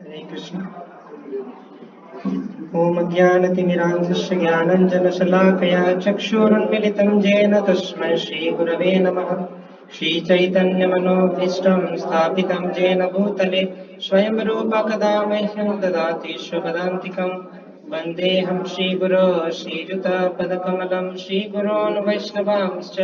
हरे कृष्ण। ओम ज्ञानतिमिरान्धस्य ज्ञानञ्जनशलाकया चक्षुरुन्मिलितं येन तस्मै श्रीगुरवे नमः। श्रीचैतन्यमनोभीष्टं स्थापितं येन भूतले स्वयं रूप कदा मह्यं ददाति शुभदान्तिकम्। वन्देऽहं श्रीगुरो श्रीयुतपदकमलं श्रीगुरोन् वैष्णवांश्च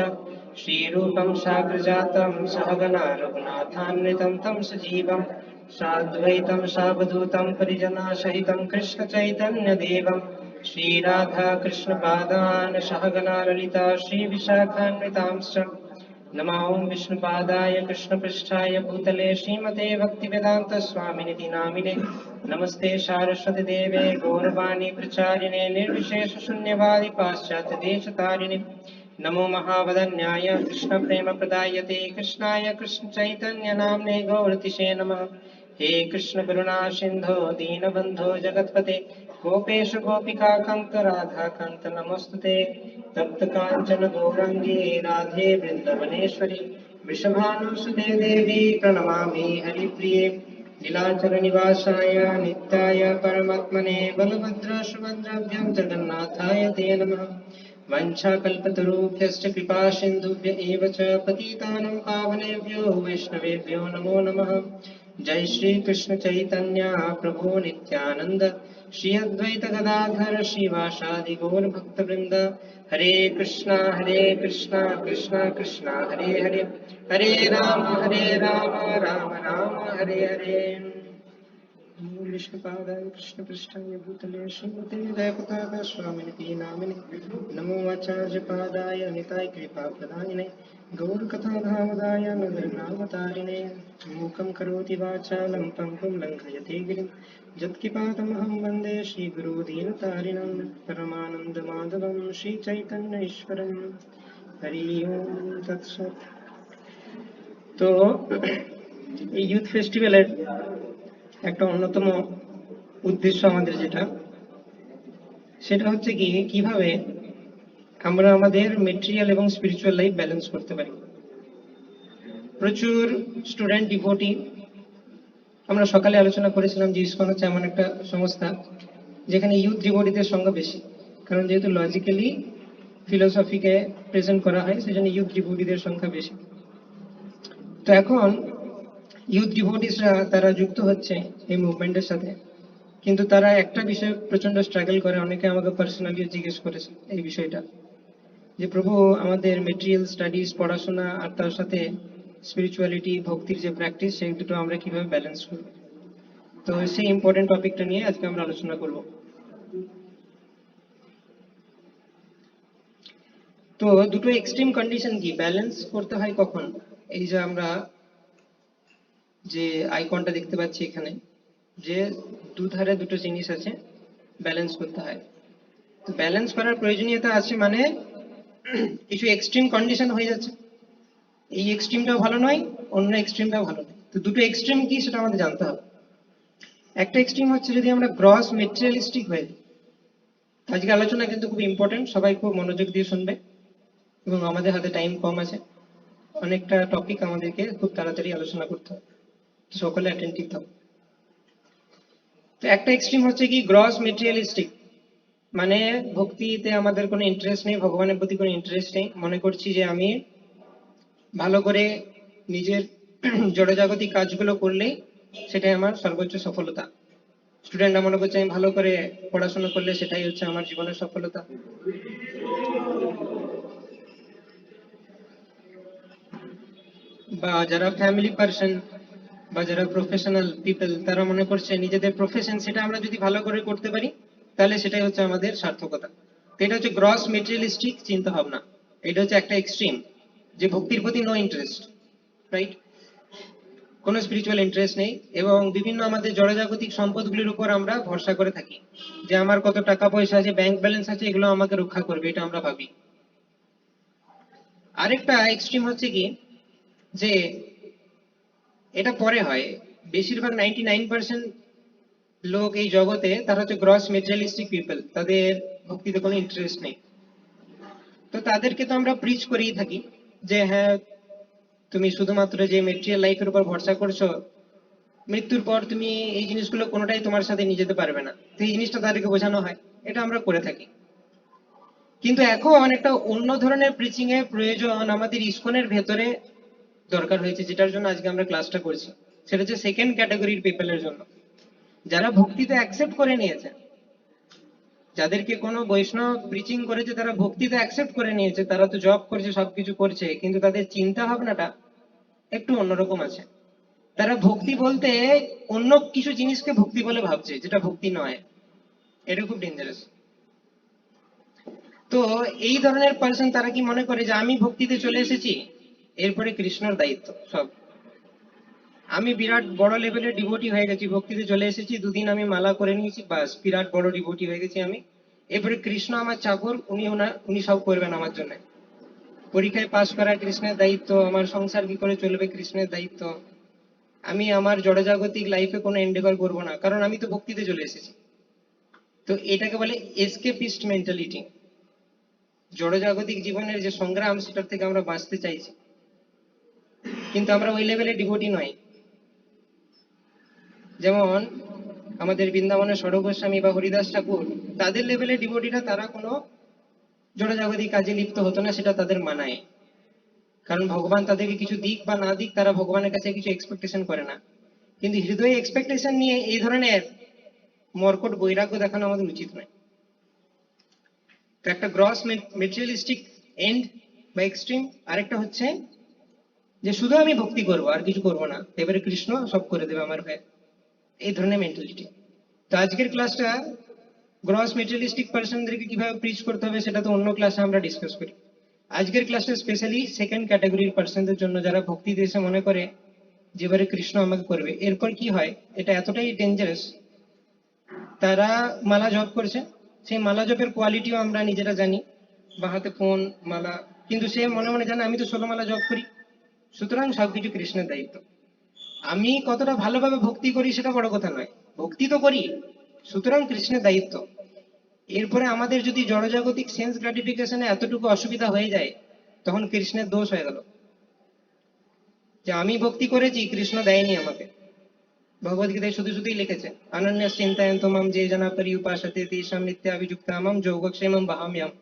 श्रीरूपं साग्रजातं सहगणा रघुनाथान्वितं तं सजीवं साद्वैतं सावधूतं परिजनसहितं कृष्णचैतन्यदेवं श्रीराधा कृष्णपादान् सहगणा ललिता श्रीविशाखान्वितांश्च नमो विष्णुपादाय कृष्णपृष्ठाय भूतले श्रीमते भक्तिवेदान्तस्वामिनिति नामिने नमस्ते सारस्वती देवे गौरवाणी प्रचारिणे निर्विशेषशून्यवादी पाश्चात्यदेशतारिणे नमो महावदन्याय कृष्णप्रेमप्रदायते कृष्णाय कृष्णचैतन्यनाम्ने गौरतिशे नमः। हे कृष्ण करुणा सिंधो दीनबंधो जगत्पते गोपेश गोपिका कांत राधा कांत नमोस्तुते। तप्त कांचन गौरांगी राधे वृंदवनेश्वरी वृषभानुसुते देवी प्रणमामि हरिप्रिये। नीलाचल निवासाय नित्याय परमात्मने बलभद्र सुभद्राभ्यां जगन्नाथाय ते नमः। वंशाकल्पतरुभ्यश्च कृपा सिन्धुभ्य एव च पतितानां पावनेभ्यो वैष्णवेभ्यो नमो नमः। जय श्री कृष्ण चैतन्य प्रभु नित्यानंद श्री अद्वैत गदाधर श्रीवासादि गौर भक्तवृंद। हरे कृष्णा कृष्णा कृष्णा हरे हरे हरे राम राम राम हरे हरे। विष्णुपादाय कृष्णपृष्ठाय भूतले श्रीमते जयपताका स्वामिनिति नामिने नमो आचार्यपादाय निताय कृपाप्रदायिने गौरकथाधामदाय नगरनामतारिणे मूकं करोति वाचालं पङ्गुं लङ्घयते गिरिं यत्किपातमहं वन्दे श्रीगुरुदीनतारिणं परमानन्दमाधवं श्रीचैतन्यईश्वरं। हरि ओम तत्सत्। तो यूथ फेस्टिवल একটা অন্যতম উদ্দেশ্য আমাদের যেটা সেটা হচ্ছে কি কিভাবে আমরা আমাদের মেটেরিয়াল এবং স্পিরিচুয়াল লাইফ ব্যালেন্স করতে পারি। প্রচুর স্টুডেন্ট ডিভোটি আমরা সকালে আলোচনা করেছিলাম যে ইসকন হচ্ছে এমন একটা সংস্থা যেখানে ইউথ ডিভোটিদের সংখ্যা বেশি, কারণ যেহেতু লজিক্যালি ফিলোসফিকে প্রেজেন্ট করা হয় সেজন্য ইউথ ডিভোটিদের সংখ্যা বেশি। তো এখন ইউথ ডিভোটিসরা তারা যুক্ত হচ্ছে এই মুভমেন্টের সাথে, কিন্তু তারা একটা বিষয়ে প্রচন্ড স্ট্রাগল করে। অনেকে আমাকে পার্সোনালি জিজ্ঞেস করেছে এই বিষয়টা যে প্রভু আমাদের মেটেরিয়াল স্টাডিজ পড়াশোনা আর তার সাথে স্পিরিচুয়ালিটি ভক্তির যে প্র্যাকটিস সেই দুটো আমরা কিভাবে ব্যালেন্স করব। তো সেই ইম্পর্টেন্ট টপিকটা নিয়ে আজকে আমরা আলোচনা করব। তো দুটো এক্সট্রিম কন্ডিশন কি ব্যালেন্স করতে হয় কখন, এই যে আমরা যে আইকনটা দেখতে পাচ্ছি এখানে যে দুধারে দুটো জিনিস আছে ব্যালেন্স করতে হয়। তো ব্যালেন্স করার প্রয়োজনীয়তা আছে মানে কিছু এক্সট্রিম কন্ডিশন হয়ে যাচ্ছে, এই এক্সট্রিমটাও ভালো নয় অন্য এক্সট্রিমটাও ভালো নয়। তো দুটো এক্সট্রিম কি সেটা আমাদের জানতে হবে। একটা এক্সট্রিম হচ্ছে যদি আমরা গ্রস মেটেরিয়ালিস্টিক হয়ে যাই। আজকে আলোচনা কিন্তু খুব ইম্পর্টেন্ট, সবাই খুব মনোযোগ দিয়ে শুনবে এবং আমাদের হাতে টাইম কম আছে, অনেকটা টপিক আমাদেরকে খুব তাড়াতাড়ি আলোচনা করতে হবে, তো সকলে অ্যাটেন্টিভ থাকো। তো একটা এক্সট্রিম হচ্ছে কি গ্রস মেটেরিয়ালিস্টিক, মানে ভক্তিতে আমাদের কোনো ইন্টারেস্ট নেই, ভগবানের প্রতি কোনো ইন্টারেস্ট নেই, মনে করছি যে আমি ভালো করে নিজের জড়জাগতিক কাজগুলো করলেই সেটাই আমার সর্বোচ্চ সফলতা। স্টুডেন্টরা মনে করছে আমি ভালো করে পড়াশোনা করলে সেটাই হচ্ছে আমার জীবনের সফলতা। বা যারা ফ্যামিলি পার্সন বা যারা প্রফেশনাল পিপল তারা মনে করছে নিজেদের প্রফেশন সেটা আমরা যদি ভালো করে করতে পারি তাহলে সেটাই হচ্ছে আমাদের সার্থকতা। তো এটা হচ্ছে গ্রস মেটেরিয়ালিস্টিক চিন্তা ভাবনা। এটা হচ্ছে একটা এক্সট্রিম যে ভক্তির প্রতি নো ইন্টারেস্ট, রাইট, কোনো স্পিরিচুয়াল ইন্টারেস্ট নেই এবং বিভিন্ন আমাদের জড়জাগতিক সম্পদগুলির উপর আমরা ভরসা করে থাকি যে আমার কত টাকা পয়সা আছে ব্যাংক ব্যালেন্স আছে এগুলো আমাকে রক্ষা করবে, এটা আমরা ভাবি। আরেকটা এক্সট্রিম হচ্ছে কি যে এটা পরে হয়, বেশিরভাগ 99% লোক এই জগতে তারা হচ্ছে গ্রস মেটেরিয়ালিস্টিক পিপল, তাদের ভক্তিতে কোনো ইন্টারেস্ট নেই। তো তাদেরকে তো আমরা প্রিচ করেই থাকি যে হ্যাঁ তুমি শুধুমাত্র যে মেটেরিয়াল লাইফের উপর ভরসা করছো মৃত্যুর পর তুমি এই জিনিসগুলো কোনোটাই তোমার সাথে নিয়ে যেতে পারবে না, তো এই জিনিসটা তাদেরকে বোঝানো হয়, এটা আমরা করে থাকি। কিন্তু এখন একটা অন্য ধরনের প্রিচিং এর প্রয়োজন আমাদের ইসকনের ভেতরে দরকার হয়েছে, যেটার জন্য আজকে আমরা ক্লাসটা করছি। সেটা হচ্ছে সেকেন্ড ক্যাটাগরির পিপলের জন্য, যারা ভক্তিতে অ্যাকসেপ্ট করে নিয়েছে, যাদেরকে কোনো বৈষ্ণব প্রিচিং করেছে তারা ভক্তিতে অ্যাকসেপ্ট করে নিয়েছে, তারা তো জব করছে সবকিছু করছে, কিন্তু তাদের চিন্তা ভাবনাটা একটু অন্যরকম আছে। তারা ভক্তি বলতে অন্য কিছু জিনিসকে ভক্তি বলে ভাবছে, যেটা ভক্তি নয়। এটা খুব ডেঞ্জারাস। তো এই ধরনের পার্সন তারা কি মনে করে যে আমি ভক্তিতে চলে এসেছি, এরপরে কৃষ্ণর দায়িত্ব সব, আমি বিরাট বড় লেভেলের ডিভোটি হয়ে গেছি, ভক্তিতে চলে এসেছি, দুদিন আমি মালা করে নিয়েছি, বাস বিরাট বড় ডিভোটি হয়ে গেছি আমি, এরপরে কৃষ্ণ আমার চাকর, উনি সব করবেন আমার জন্য। পরীক্ষায় পাশ করা কৃষ্ণের দায়িত্ব, আমার সংসার কি করে চলবে কৃষ্ণের দায়িত্ব, আমি আমার জড়জাগতিক লাইফে কোনো এন্ডেভার করবো না, কারণ আমি তো ভক্তিতে চলে এসেছি। তো এটাকে বলে এসকেপিস্ট মেন্টালিটি। জড়জাগতিক জীবনের যে সংগ্রাম, সেটার থেকে আমরা বাঁচতে চাইছি, কিন্তু আমরা ওই লেভেলে ডিভোটি নয়। যেমন আমাদের বৃন্দাবনের সরব গোস্বামী বা হরিদাস ঠাকুর, তাদের লেভেলে ডিভোটিরা তারা কোনো জড়জাগতিক কাজে লিপ্ত হতো না, সেটা তাদের মানায়। কারণ ভগবান তাদেরকে কিছু দিক বা না দিক, তারা ভগবানের কাছে কিছু এক্সপেকটেশন করে না। কিন্তু হৃদয়ে এক্সপেকটেশন নিয়ে এই ধরনের মর্কট বৈরাগ্য দেখানো আমাদের উচিত নয়। তো একটা গ্রস মেটেরিয়ালিস্টিক এন্ড বা এক্সট্রিম, আরেকটা হচ্ছে যে শুধু আমি ভক্তি করবো আর কিছু করবো না, এবারে কৃষ্ণ সব করে দেবে আমার হয়ে, এই ধরনের মেন্টালিটি। তো আজকের ক্লাসটা গ্রস মেটেরিয়ালিস্টিক পার্সনদেরকে কিভাবে প্রিচ করতে হবে সেটা তো অন্য ক্লাসে আমরা ডিসকাস করি। আজকের ক্লাসটা স্পেশালি সেকেন্ড ক্যাটাগরির পার্সনদের জন্য, যারা ভক্তি দেশে মনে করে যে এবারে কৃষ্ণ আমাকে করবে। এরপর কি হয়, এটা এতটাই ডেঞ্জারাস, তারা মালা জপ করছে, সেই মালা জপের কোয়ালিটিও আমরা নিজেরা জানি, বা হাতে ফোন মালা, কিন্তু সে মনে মনে জানে আমি তো 16 মালা জপ করি, সুতরাং সবকিছু কৃষ্ণের দায়িত্ব। আমি কতটা ভালোভাবে ভক্তি করি সেটা বড় কথা নয়, ভক্তি তো করি, সুতরাং কৃষ্ণের দায়িত্ব। এরপরে আমাদের যদি জড়জাগতিক সেন্স গ্রাটিফিকেশনে এতটুকু অসুবিধা হয়ে যায়, তখন কৃষ্ণের দোষ হয়ে গেল, যে আমি ভক্তি করেছি, কৃষ্ণ দেয়নি আমাকে। ভগবদ্গীতায় শুধু শুধুই লিখেছে, অনন্য চিন্তায়ন্ত মাম যে জনা পরি উপাসতে তেষাং নিত্যাভিযুক্তামাম যোগক্ষেমম বাহাম্যহম।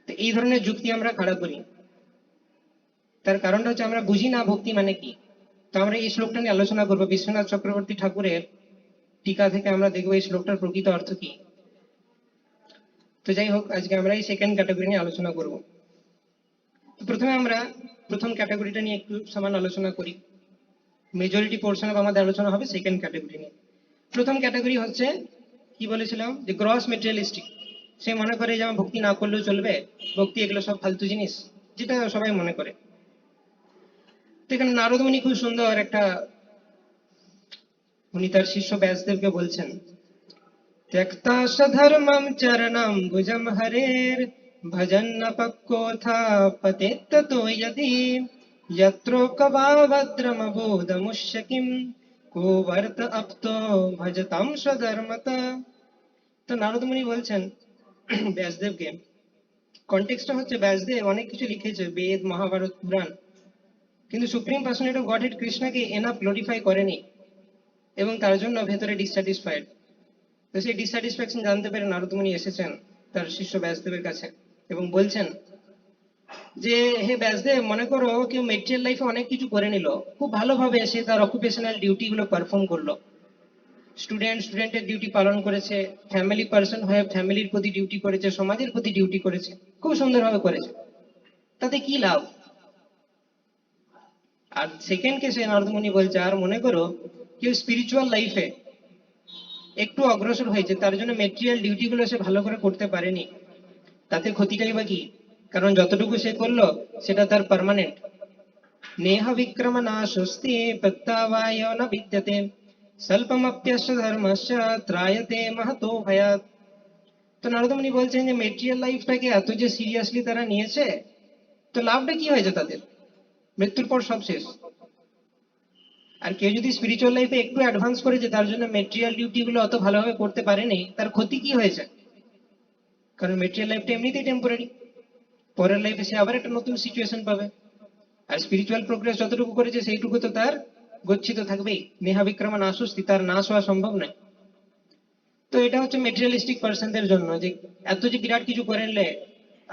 তো এই ধরনের যুক্তি আমরা খাড়া করি, তার কারণটা হচ্ছে আমরা বুঝি না ভক্তি মানে কি। তো আমরা এই শ্লোকটা নিয়ে আলোচনা করবো, বিশ্বনাথ চক্রবর্তী ঠাকুরের টিকা থেকে আমরা দেখবো এই শ্লোকটার প্রকৃত অর্থ কি। তো যাই হোক, আজকে আমরা এই সেকেন্ড ক্যাটাগরি নিয়ে আলোচনা করব। তো প্রথমে আমরা প্রথম ক্যাটাগরিটা নিয়ে একটু সামান্য আলোচনা করি, মেজরিটি পোর্শন অফ আমাদের আলোচনা হবে সেকেন্ড ক্যাটাগরি নিয়ে। প্রথম ক্যাটাগরি হচ্ছে, কি বলেছিলাম, যে গ্রস মেটেরিয়ালিস্টিক। সে মনে করে যে আমার ভক্তি না করলেও চলবে, ভক্তি এগুলো সব ফালতু জিনিস, যেটা সবাই মনে করে। তো এখানে নারদ মুনি খুব সুন্দর একটা, উনি তার শিষ্য ব্যাসদেবকে বলছেন, त्यक्ता सधर्मं चरणं भुजं हरेर् भजन्नपक्वोऽथ पतेत्ततो यदि यत्रोक्तवाभद्रमबोधमुष्य किं को वर्त अप्तो भजतां स्वधर्मता। তো নারদ মুনি বলছেন ব্যাসদেবকে, কনটেক্সটটা হচ্ছে ব্যাসদেব অনেক কিছু লিখেছে, বেদ মহাভারত পুরাণ, কিন্তু সুপ্রিম পার্সোনালিটি অফ গডহেড কৃষ্ণকে এনাফ গ্লোরিফাই করেনি, এবং তার জন্য ভেতরে ডিসস্যাটিসফাইড। তো সেই ডিসস্যাটিসফ্যাকশন জানতে পেরে নারদ মুনি এসেছেন তার শিষ্য ব্যাসদেবের কাছে এবং বলছেন যে, হে ব্যাসদেব, মনে করো কেউ মেটেরিয়াল লাইফে অনেক কিছু করে নিল, খুব ভালোভাবে সে তার অকুপেশনাল ডিউটি গুলো পারফর্ম করলো, স্টুডেন্টের ডিউটি পালন করেছে, ফ্যামিলি পার্সন হয়ে ফ্যামিলির প্রতি ডিউটি করেছে, সমাজের প্রতি ডিউটি করেছে, খুব সুন্দরভাবে করেছে, তাতে কি লাভ? আর সেকেন্ড কেসে নারদ মুনি বলছে, আর মনে করো কেউ স্পিরিচুয়াল লাইফে একটু অগ্রসর হয়েছে, তার জন্য মেটেরিয়াল ডিউটি গুলো সে ভালো করে করতে পারেনি, তাতে ক্ষতিটাই বা কি? কারণ যতটুকু সে করলো সেটা তার পার্মানেন্ট। নেহ বিক্রম নাশস্তি প্রত্যাবায় ন বিদ্যতে স্বল্পমপ্যস্য ধর্মস্য ত্রায়তে মহতো ভয়াৎ। তো নারদমুনি বলছেন যে মেটেরিয়াল লাইফটাকে এত যে সিরিয়াসলি তারা নিয়েছে, তো লাভটা কি হয়েছে তাদের? মৃত্যুর পর সব শেষ। আর কেউ যদি স্পিরিচুয়াল লাইফে একটু অ্যাডভান্স করেছে, তার জন্য মেটেরিয়াল ডিউটি গুলো অত ভালোভাবে করতে পারেনি, তার ক্ষতি কি হয়েছে? কারণ মেটেরিয়াল লাইফটা এমনিতেই টেম্পোরারি, পরের লাইফে সে আবার একটা নতুন সিচুয়েশন পাবে। আর স্পিরিচুয়াল প্রোগ্রেস যতটুকু করেছে সেইটুকু তো তার গচ্ছিত থাকবেই, নেহা বিক্রমা নাশস্তি, তার নাশ হওয়া সম্ভব নয়। তো এটা হচ্ছে মেটেরিয়ালিস্টিক পার্সনদের জন্য, যে এত যে বিরাট কিছু করে নিলে,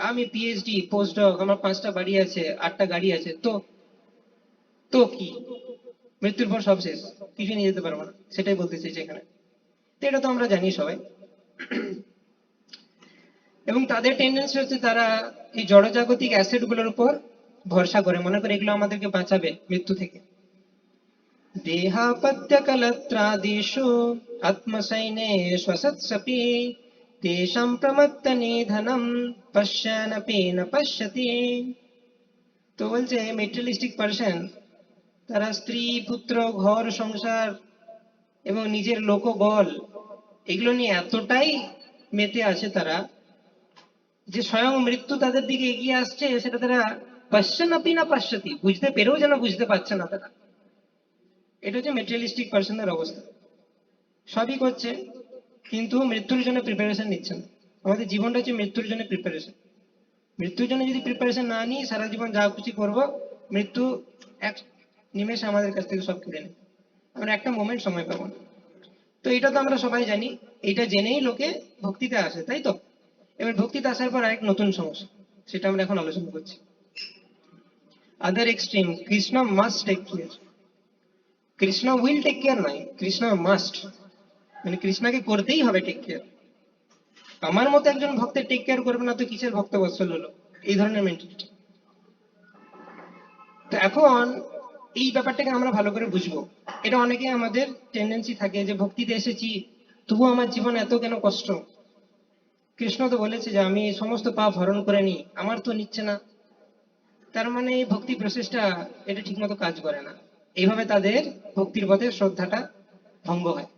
আমি পিএইচডি পোস্ট ডক, আমার 5টা বাড়ি আছে, 8টা গাড়ি আছে, তো তো কি, মৃত্যুর পর সব শেষ, কিছু নিয়ে যেতে পারবো না, সেটাই বলতে চাইছি এখানে। তো এটা তো আমরা জানি সবাই। এবং তাদের টেন্ডেন্সি হচ্ছে তারা এই জড়জাগতিক অ্যাসেট গুলোর উপর ভরসা করে, মনে করে এগুলো আমাদেরকে বাঁচাবে মৃত্যু থেকে। দেহাপত্য কলত্রাদিষু আত্মসৈনে শ্বসৎসপি তেষাং প্রমত্ত নিধনম পশ্যনপি ন পশ্যতি। তো বলছে মেটেরিয়ালিস্টিক পার্সন, তারা স্ত্রী পুত্র ঘর সংসার এবং নিজের লোকবল এগুলো নিয়ে এতটাই মেতে আছে তারা, যে স্বয়ং মৃত্যু তাদের দিকে এগিয়ে আসছে সেটা তারা পশ্যনপি না পশ্যতি, বুঝতে পেরেও যেন বুঝতে পারছে না তারা। এটা হচ্ছে মেটেরিয়ালিস্টিক পার্সনের অবস্থা। সবই করছে কিন্তু মৃত্যুর জন্য প্রিপারেশন নিচ্ছে না। আমাদের জীবনটা হচ্ছে মৃত্যুর জন্য প্রিপারেশন। মৃত্যুর জন্য যদি প্রিপারেশন না নিই, সারা জীবন যা খুশি করবো, মৃত্যু এক নিমেষে আমাদের কাছ থেকে সব কেড়ে নেবে, আমরা একটা মোমেন্ট সময় পাবো না। তো এটা তো আমরা সবাই জানি, এটা জেনেই লোকে ভক্তিতে আসে, তাই তো? এবার ভক্তিতে আসার পর আরেক নতুন সমস্যা, সেটা আমরা এখন আলোচনা করছি। Other extreme, Krishna must take care. Krishna will take care নয়, কৃষ্ণ মাস্ট, মানে কৃষ্ণকে করতেই হবে টেক কেয়ার। আমার মতো একজন ভক্তের টেক কেয়ার করবে না তো কিসের ভক্ত বৎসল হলো, এই ধরনের মেন্টালিটি। তো এখন এই ব্যাপারটাকে আমরা ভালো করে বুঝবো। এটা অনেকে আমাদের টেন্ডেন্সি থাকে যে ভক্তিতে এসেছি, তবু আমার জীবন এত কেন কষ্ট। কৃষ্ণ তো বলেছে যে আমি সমস্ত পাপ হরণ করে নিই, আমার তো নিচ্ছে না, তার মানে এই ভক্তি প্রসেসটা এটা ঠিকমতো কাজ করে না। এইভাবে তাদের ভক্তির পথে শ্রদ্ধাটা ভঙ্গ হয়।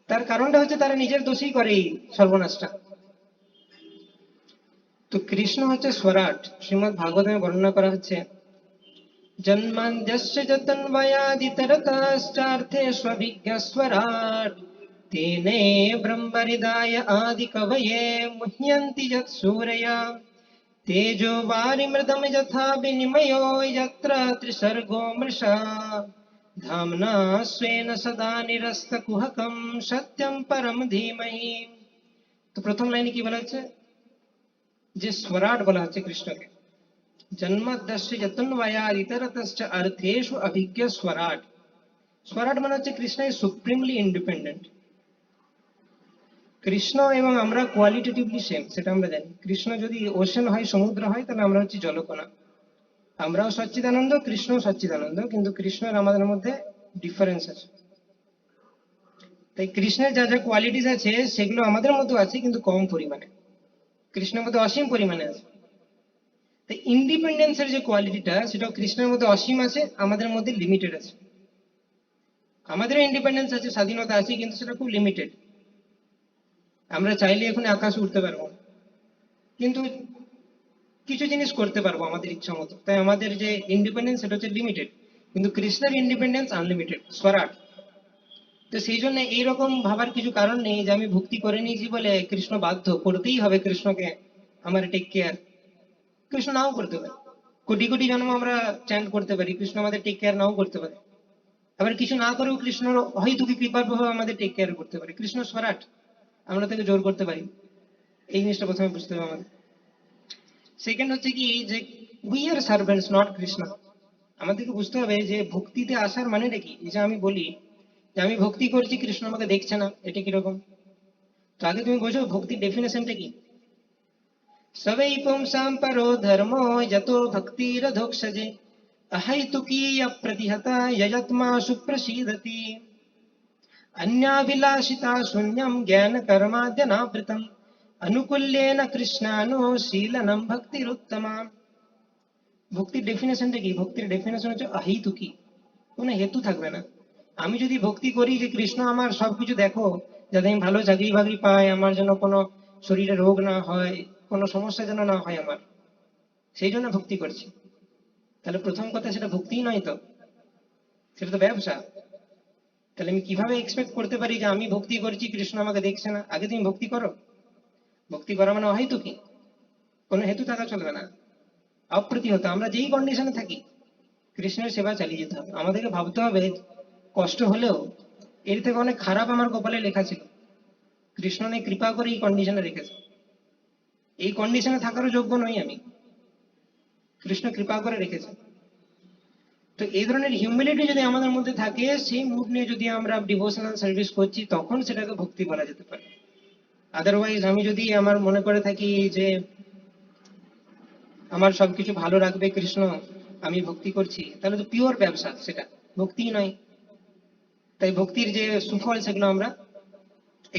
তার কারণটা হচ্ছে তারা নিজের দোষেই করে এই সর্বনাশটা। তো কৃষ্ণ হচ্ছে স্বরাট। শ্রীমদ্ ভাগবতমে বর্ণনা করা হচ্ছে, জন্মান্ধ্যস্য যতন্বয়াদিতরতশ্চার্থেष्वभिज्ञस्वराट् तेने ब्रह्महृदाय आदिकवये मुह्यन्ति यत्सूरया तेजो वारिमृदं यथा विनिमयो यत्र त्रिसर्गो मृषा धाम्ना स्वेन सदा निरस्तकुहकं सत्यं परम धीमहि। তো প্রথম লাইনে কি বলা হচ্ছে, যে স্বরাট বলা হচ্ছে কৃষ্ণকে। জন্মাদ্যস্য যতন্বয়াৎ ইতরতশ্চ অর্থেষু অভিজ্ঞ স্বরাট। স্বরাট মানে হচ্ছে Krishna is supremely independent. Krishna এবং আমরা কোয়ালিটেটিভলি সেম, সেটা আমরা জানি। কৃষ্ণ যদি ওশেন হয়, সমুদ্র হয়, তাহলে আমরা হচ্ছি জলকণা। আমরাও সচ্চিদানন্দ, কৃষ্ণ সচ্চিদানন্দ, কিন্তু কৃষ্ণের আমাদের মধ্যে ডিফারেন্স আছে। তাই কৃষ্ণের যা যা কোয়ালিটিস আছে সেগুলো আমাদের মধ্যে আছে, কিন্তু কম পরিমাণে। কৃষ্ণের মধ্যে অসীম পরিমাণে আছে। তাই ইন্ডিপেন্ডেন্সের যে কোয়ালিটিটা, সেটাও কৃষ্ণের মধ্যে অসীম আছে, আমাদের মধ্যে লিমিটেড আছে। আমাদের ইন্ডিপেন্ডেন্স আছে, স্বাধীনতা আছে, কিন্তু সেটা খুব লিমিটেড। আমরা চাইলে এখন আকাশে উঠতে পারবো, কিন্তু কিছু জিনিস করতে পারবো আমাদের ইচ্ছা মতো। তাই আমাদের যে ইন্ডিপেন্ডেন্স সেটা হচ্ছে লিমিটেড, কিন্তু কৃষ্ণের ইন্ডিপেন্ডেন্স আনলিমিটেড, স্বরাট। তো সেই জন্য এইরকম ভাবার কিছু কারণ নেই যে আমি ভক্তি করে নিয়েছি বলে কৃষ্ণ বাধ্য করতেই হবে কৃষ্ণকে আমার টেক কেয়ার। কৃষ্ণ নাও করতে পারে, কোটি কোটি জন্ম আমরা চ্যান্ট করতে পারি, কৃষ্ণ আমাদের টেক কেয়ার নাও করতে পারে। আবার কিছু না করেও কৃষ্ণর হয়তো কি কৃপার প্রভাব আমাদের টেক কেয়ার করতে পারে। কৃষ্ণ স্বরাট, আমরা তাকে জোর করতে পারি। এই জিনিসটা প্রথমে বুঝতে হবে আমাদের। সেকেন্ড হচ্ছে কি, যে we are servants not Krishna. আমাদেরকে বুঝতে হবে যে ভক্তিতে আসার মানেটা কি। এই যে আমি বলি যে আমি ভক্তি করছি, কৃষ্ণ আমাকে দেখছে না, এটা কিরকম? তো আগে তুমি বোঝো ভক্তির ডেফিনেশনটা কি। সবই পুংসাম পরো ধর্ম যতো ভক্তিরধোক্ষজে अहैतुकी अप्रतिहता यजत्मा सुप्रसीदति अन्याभिलाषिता शून्यं ज्ञानकर्माद्यनावृतम् अनुकूल्येन কৃষ্ণানুশীলনম ভক্তিরুত্তমা। ভক্তির ডেফিনেশনটা কি? ভক্তির ডেফিনেশন হচ্ছে অহেতুকি, কোনো হেতু থাকবে না। আমি যদি ভক্তি করি যে কৃষ্ণ আমার সবকিছু দেখো, যাতে আমি ভালো চাকরি বাকরি পাই, আমার যেন কোনো শরীরে রোগ না হয়, কোনো সমস্যা যেন না হয় আমার, সেই জন্য ভক্তি করছি, তাহলে প্রথম কথা সেটা ভক্তিই নয় তো, সেটা তো ব্যবসা। তাহলে আমি কিভাবে এক্সপেক্ট করতে পারি যে আমি ভক্তি করছি, কৃষ্ণ আমাকে দেখছে না? আগে তুমি ভক্তি করো। ভক্তি করা মানে অহেতুকি, কোনো হেতু থাকা চলবে না। অপ্রতিহত, আমরা যেই কন্ডিশনে থাকি কৃষ্ণের সেবা চালিয়ে যেতে হবে। আমাদেরকে ভাবতে হবে কষ্ট হলেও এর থেকে অনেক খারাপ আমার কপালে লেখা ছিল। কৃষ্ণ অনেক কৃপা করে এই কন্ডিশনে রেখেছে। এই কন্ডিশনে থাকারও যোগ্য নই আমি, কৃষ্ণ কৃপা করে রেখেছে। তো এই ধরনের হিউমিলিটি যদি আমাদের মধ্যে থাকে, সেই মুড নিয়ে যদি আমরা ডিভোশনাল সার্ভিস করছি, তখন সেটাকে ভক্তি বলা যেতে পারে। আদারওয়াইজ আমি যদি আমার মনে করে থাকি যে আমার সবকিছু ভালো রাখবে কৃষ্ণ, আমি ভক্তি করছি, তাহলে তো পিওর ব্যবসা, সেটা ভক্তিই নয়। তাই ভক্তির যে সুফল সেগুলো আমরা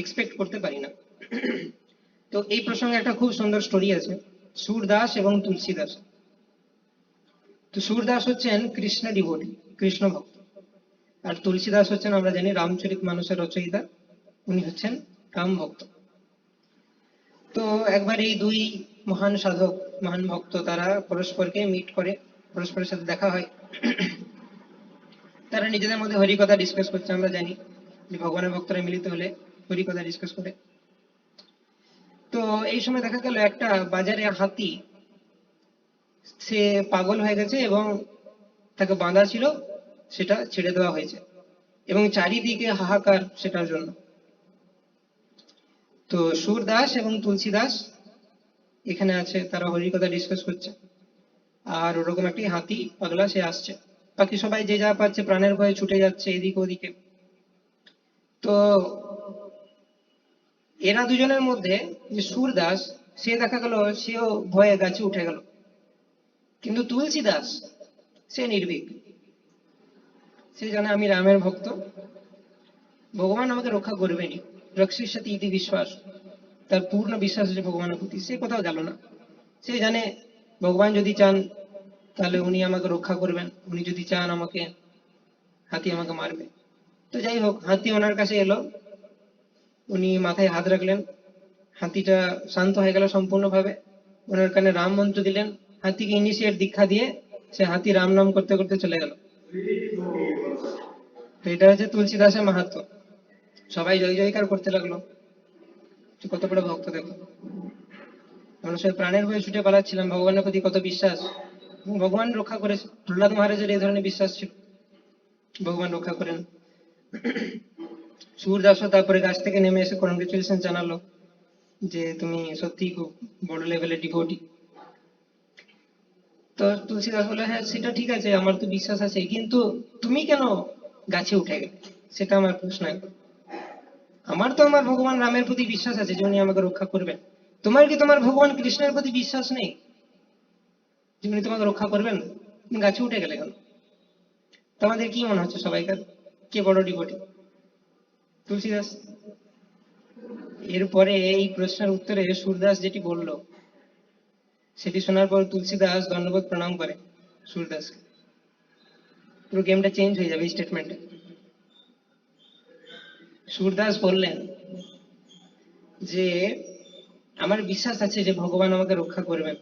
এক্সপেক্ট করতে পারি না। তো এই প্রসঙ্গে একটা খুব সুন্দর স্টোরি আছে, সুরদাস এবং তুলসী দাস। তো সুরদাস হচ্ছেন কৃষ্ণ ডিভোটি, কৃষ্ণ ভক্ত। আর তুলসীদাস হচ্ছেন আমরা জানি রামচরিত মানুষের রচয়িতা, উনি হচ্ছেন রাম ভক্ত। তো একবার এই দুই মহান সাধক, মহান ভক্ত, তারা পরস্পরকে মিট করে, পরস্পরের সাথে দেখা হয়। তারা নিজেদের মধ্যে হরিকথা ডিসকাস করছে। আমরা জানি যে ভগবানের ভক্তরা মিলিত হলে হরিকথা ডিসকাস করে। তো এই সময় দেখা গেল একটা বাজারে হাতি, সে পাগল হয়ে গেছে এবং তাকে বাঁধা ছিল, সেটা ছেড়ে দেওয়া হয়েছে এবং চারিদিকে হাহাকার সেটার জন্য। তো সুরদাস এবং তুলসী দাস এখানে আছে, তারা হরিকথা ডিসকাস করছে। আর ওরকম একটি হাতি পাগলা সে আসছে, বাকি সবাই যে যা পাচ্ছে প্রাণের ভয়ে ছুটে যাচ্ছে এদিকে ওদিকে। তো এরা দুজনের মধ্যে যে সুরদাস, সে দেখা গেল সেও ভয়ে গাছে উঠে গেল, কিন্তু তুলসী দাস সে নির্ভীক। সে জানে আমি রামের ভক্ত, ভগবান আমাকে রক্ষা করবেনি, রক্ষিষ্যতি ইতি বিশ্বাস, তার পূর্ণ বিশ্বাস আছে ভগবানের প্রতি, সে কোথাও গেল না। সে জানে ভগবান যদি চান তাহলে উনি আমাকে রক্ষা করবেন, উনি যদি চান আমাকে, হাতি আমাকে মারবে। তো যাই হোক, হাতি ওনার কাছে এলো, উনি মাথায় হাত রাখলেন, হাতিটা শান্ত হয়ে গেল সম্পূর্ণভাবে, ওনার কানে রাম মন্ত্র দিলেন, হাতিকে ইনিশিয়েট দীক্ষা দিয়ে সে হাতি রাম নাম করতে করতে চলে গেল। তো এটা হচ্ছে তুলসী দাসের মাহাত্ম্য। সবাই জয় জয়কার করতে লাগলো, কত বড় ভক্ত দেখো। আমরা সবাই প্রাণের ভয়ে ছুটে পালাচ্ছিলাম, ভগবানের প্রতি কত বিশ্বাস, ভগবান রক্ষা করেছে। প্রহ্লাদ মহারাজের এই ধরনের বিশ্বাস ছিল, ভগবান রক্ষা করেন। সুরদাসও তারপরে গাছ থেকে নেমে এসে কনগ্রেচুলেশন জানালো যে তুমি সত্যি খুব বড় লেভেলের ডিভোটি। তো তুলসীদাস বলে, হ্যাঁ সেটা ঠিক আছে, আমার তো বিশ্বাস আছে, কিন্তু তুমি কেন গাছে উঠে গেলে, সেটা আমার প্রশ্ন এখন। আমার তো আমার ভগবান রামের প্রতি বিশ্বাস আছে যে উনি আমাকে রক্ষা করবেন। তোমার কি তোমার ভগবান কৃষ্ণের প্রতি বিশ্বাস নেই যে উনি তোমাকে রক্ষা করবেন? তুমি গাছে উঠে গেলে কেন? তোমাদের কি মনে হচ্ছে সবাইকার, কে বড় ডিভোটি? তুলসীদাস। এরপরে এই প্রশ্নের উত্তরে সুরদাস যেটি বলল, সেটি শোনার পর তুলসীদাস দণ্ডবোধ প্রণাম করে সুরদাসকে। পুরো গেমটা চেঞ্জ হয়ে যাবে এই স্টেটমেন্টে। সুরদাস বললেন যে আমার বিশ্বাস আছে যে ভগবান আমাকে রক্ষা করবেন,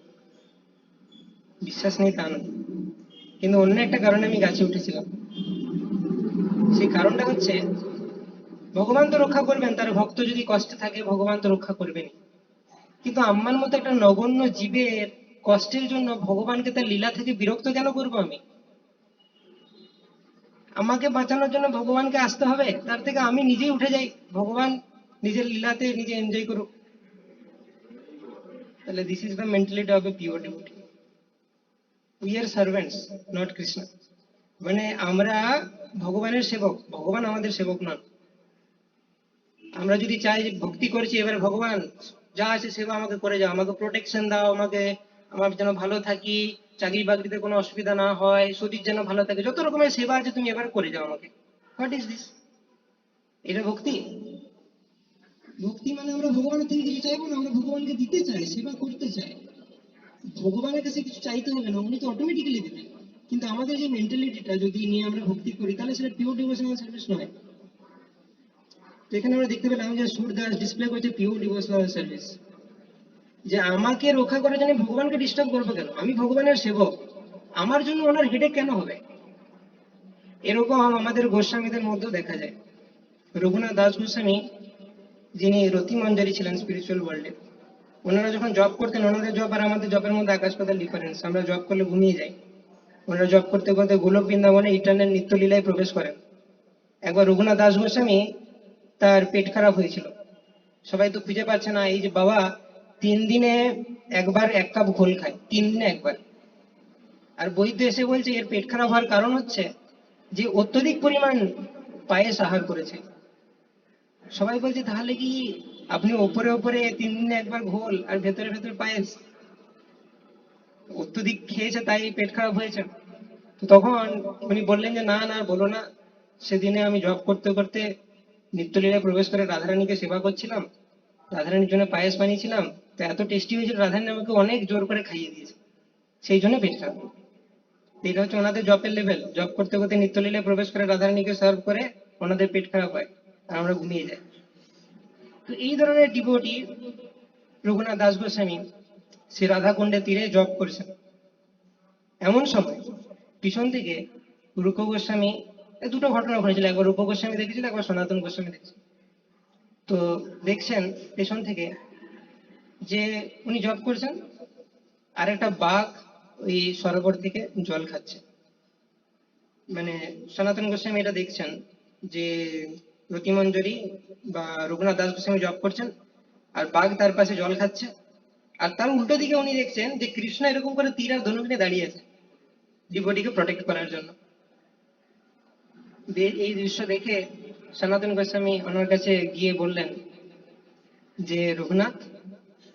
বিশ্বাস নেই তা নয়, কিন্তু অন্য একটা কারণে আমি গাছে উঠেছিলাম। সেই কারণটা হচ্ছে ভগবান তো রক্ষা করবেন, তার ভক্ত যদি কষ্টে থাকে ভগবান তো রক্ষা করবেন, কিন্তু আমার মতো একটা নগণ্য জীবের কষ্টের জন্য ভগবানকে তার লীলা থেকে বিরক্ত কেন করবো আমি? আমাকে বাঁচানোর জন্য ভগবানকে আসতে হবে, তার থেকে আমি নিজেই উঠে যাই, ভগবান নিজের লীলাতে নিজে এনজয় করুক। তাহলে this is the mentality of a pure devotee. We are servants, not Krishna. মানে আমরা ভগবানের সেবক, ভগবান আমাদের সেবক নন। আমরা যদি চাই যে ভক্তি করছি, এবার ভগবান যা আছে সেবা আমাকে করে যাও, আমাকে প্রোটেকশন দাও, আমাকে, আমার যেন ভালো থাকি, চাকরি বাকরিতে কোনো অসুবিধা না হয়, শরীর যেন ভালো থাকে, যত রকমের সেবা আছে তুমি এবার করে যাও আমাকে। What is this? এটা ভক্তি? ভক্তি মানে আমরা ভগবানের থেকে কিছু চাইবো না, আমরা ভগবানকে দিতে চাই, সেবা করতে চাই। ভগবানের কাছে কিছু চাইতে হবে না, উনি তো অটোমেটিক্যালি দেবেন। কিন্তু আমাদের যে মেন্টালিটিটা যদি নিয়ে আমরা ভক্তি করি, তাহলে সেটা পিওর ডিভোশনাল সার্ভিস নয়। তো এখানে আমরা দেখতে পেলাম যে সুরদাস ডিসপ্লে করছে পিওর ডিভোশনাল সার্ভিস, যে আমাকে রক্ষা করার জন্য ভগবানকে ডিস্টার্ব করবো কেন, আমি ভগবানের সেবক, আমার জন্য ওনার হেডেক কেন হবে? এরকম আমাদের গোস্বামীদের মধ্যেও দেখা যায়। রঘুনাথ দাস গোস্বামী, যিনি রতি মঞ্জরি ছিলেন স্পিরিচুয়াল ওয়ার্ল্ডে, ওনারা যখন জব করতেন, ওনাদের জব আর আমাদের জবের মধ্যে আকাশ পাতাল ডিফারেন্স। আমরা জব করলে ঘুমিয়ে যাই, ওনারা জব করতে করতে গোলক বৃন্দাবনে ইটার্নের নিত্যলীলায় প্রবেশ করেন। একবার রঘুনাথ দাস গোস্বামী তার পেট খারাপ হয়েছিল, সবাই তো খুঁজে পাচ্ছে না, এই যে বাবা 3 দিনে একবার 1 কাপ ঘোল খায়, 3 দিনে একবার। আর বৈদ্য এসে বলছে এর পেট খারাপ হওয়ার কারণ হচ্ছে যে অত্যধিক পরিমাণ পায়েস আহার করেছে। সবাই বলছে তাহলে কি আপনি ওপরে ওপরে 3 দিনে একবার ঘোল আর ভেতরে ভেতরে পায়েস, অত্যধিক খেয়েছে তাই পেট খারাপ হয়েছে। তো তখন উনি বললেন যে না না বলো না, সেদিনে আমি জব করতে করতে নিত্যলীলায় প্রবেশ করে রাধারানীকে সেবা করছিলাম, রাধারানীর জন্য পায়েস বানিয়েছিলাম, তো এত টেস্টি হয়েছিল, রাধারানী আমাকে অনেক জোর করে খাইয়ে দিয়েছে, সেই জন্য পেট খারাপ। তো এটা হচ্ছে ওনাদের জবের লেভেল, জব করতে করতে নিত্যলীলায় প্রবেশ করে রাধারানীকে সার্ভ করে ওনাদের পেট খারাপ হয় আর আমরা ঘুমিয়ে যাই। তো এই ধরনের ডিভোটি রঘুনাথ দাস গোস্বামী সে রাধাকুণ্ডের তীরে জব করছেন। এমন সময় পিছন থেকে রূপ গোস্বামী, দুটো ঘটনা ঘটেছিল, একবার রূপ গোস্বামী দেখেছিল, একবার সনাতন গোস্বামী দেখেছিল। তো দেখছেন পেছন থেকে যে উনি জব করছেন আর একটা বাঘ ওই সরোবর থেকে জল খাচ্ছে। মানে সনাতন গোস্বামী এটা দেখছেন যে রতিমঞ্জরি বা রঘুনাথ দাস গোস্বামী জব করছেন আর বাঘ তার পাশে জল খাচ্ছে, আর তার উল্টো দিকে উনি দেখছেন যে কৃষ্ণ এরকম করে তীর আর ধনুক নিয়ে দাঁড়িয়ে আছে ডিভোটিকে প্রোটেক্ট করার জন্য। এই দৃশ্য দেখে সনাতন গোস্বামী ওনার কাছে গিয়ে বললেন যে রঘুনাথ,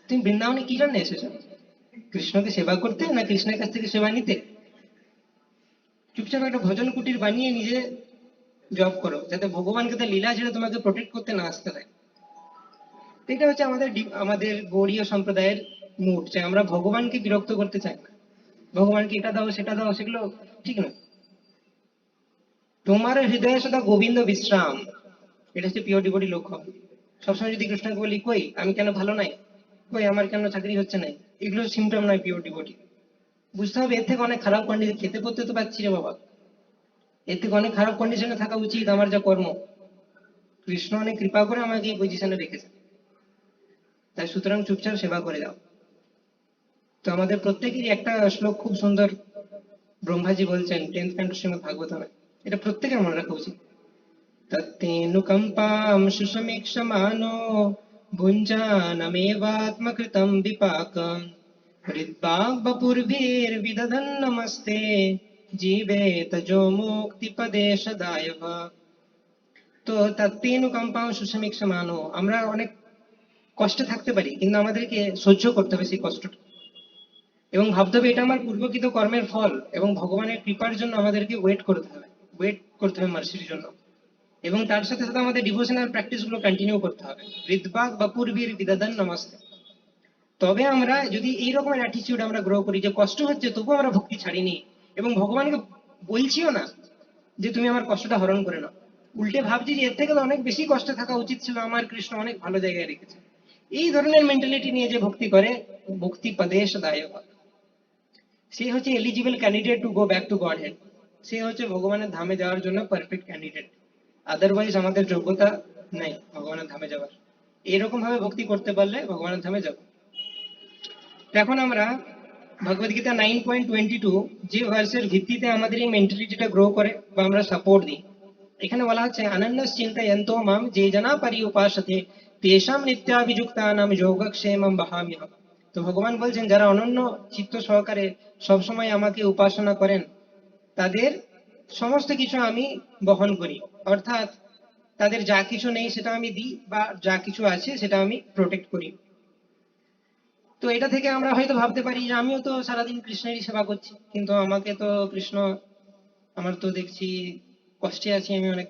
তুমি বৃন্দাবনে কি জন্য এসেছো? কৃষ্ণকে সেবা করতে না কৃষ্ণের কাছ থেকে সেবা নিতে? চুপচাপ একটা ভজন কুটির বানিয়ে নিজে জব করো, যাতে ভগবানকে তার লীলা ছেড়ে তোমাকে প্রোটেক্ট করতে না আসতে হয়। তো এটা হচ্ছে আমাদের গৌড়ীয় সম্প্রদায়ের মুড, যে আমরা ভগবানকে বিরক্ত করতে চাই না, ভগবানকে এটা দাও সেটা দাও, সেগুলো ঠিক নয়। তোমার হৃদয়ে সদা গোবিন্দ বিশ্রাম, এটা হচ্ছে পিওর ডিভোটি লক্ষণ। সবসময় যদি কৃষ্ণকে বলি কই আমি কেন ভালো নাই, কই আমার কেন চাকরি হচ্ছে নাই, এগুলো সিমটম নয় পিওর ডিভোটি। বুঝতে হবে এর থেকে অনেক খারাপ কন্ডিশন, খেতে পড়তে তো পাচ্ছি রে বাবা, এর থেকে অনেক খারাপ কন্ডিশনে থাকা উচিত আমার যা কর্ম। কৃষ্ণ অনেক কৃপা করে আমাকে এই পজিশনে রেখেছে, তাই সুতরাং চুপচাপ সেবা করে যাও। তো আমাদের প্রত্যেকেরই একটা শ্লোক খুব সুন্দর ব্রহ্মাজি বলছেন 10th ক্যান্টো শ্রীমদ ভাগবতমে, এটা প্রত্যেকের মনে রাখা উচিত। तत्तेऽनुकम्पां शुशमीक्षमाणो भुञ्जानमेवात्मकृतं विपाकम् हृद्वाग्वपुर्भिर्विदधन् नमस्ते जीवेत जो मुक्तिपदे सदायः। তো তত্তেনুকম্পাং সুসমীক্ষমানো, আমরা অনেক কষ্টে থাকতে পারি কিন্তু আমাদেরকে সহ্য করতে হবে সেই কষ্টটা, এবং ভাবতে হবে এটা আমার পূর্বকৃত কর্মের ফল, এবং ভগবানের কৃপার জন্য আমাদেরকে ওয়েট করতে হবে মার্সির জন্য। এবং তার সাথে সাথে আমাদের ডিভোশনাল প্র্যাকটিস গুলো কন্টিনিউ করতে হবে, হৃদবাগ বা পূর্বীর বিদাদান নমস্তে। তবে আমরা যদি এই রকমের অ্যাটিটিউড আমরা গ্রো করি যে কষ্ট হচ্ছে তবু আমরা ভক্তি ছাড়িনি, এবং ভগবানকে বলছিও না যে তুমি আমার কষ্টটা হরণ করে নাও, উল্টে ভাবছি যে এর থেকে তো অনেক বেশি কষ্টে থাকা উচিত ছিল, আমার কৃষ্ণ অনেক ভালো জায়গায় রেখেছে। এই ধরনের মেন্টালিটি নিয়ে যে ভক্তি করে, ভক্তি পদেশ দায়ক, সে হচ্ছে eligible candidate to go back to Godhead, সে হচ্ছে ভগবানের ধামে যাওয়ার জন্য পারফেক্ট ক্যান্ডিডেট। আদারওয়াইজ আমাদের যোগ্যতা নেই ভগবানের ধামে যাওয়ার। এরকম ভাবে ভক্তি করতে পারলে ভগবানের ধামে যাব। এখন আমরা ভগবদ্গীতা 9.22 যে ভার্সের ভিত্তিতে আমাদের এই মেন্টালিটিটা গ্রো করে বা আমরা সাপোর্ট দিই, এখানে বলা হচ্ছে অনন্যস চিন্তয়ন্তো মাম যে জনা পর্যুপাসতে তেষাং নিত্যাভিযুক্তানাম যোগক্ষেমং বহাম্যহম। তো ভগবান বলছেন যারা অনন্য চিত্ত সহকারে সবসময় আমাকে উপাসনা করেন তাদের সমস্ত কিছু আমি বহন করি, অর্থাৎ তাদের যা কিছু নেই সেটা আমি দিই, বা যা কিছু আছে সেটা আমি প্রোটেক্ট করি। তো এটা থেকে আমরা হয়তো ভাবতে পারি যে আমিও তো সারাদিন কৃষ্ণেরই সেবা করছি, কিন্তু আমাকে তো কৃষ্ণ, আমার তো দেখছি কষ্টে আছি আমি অনেক।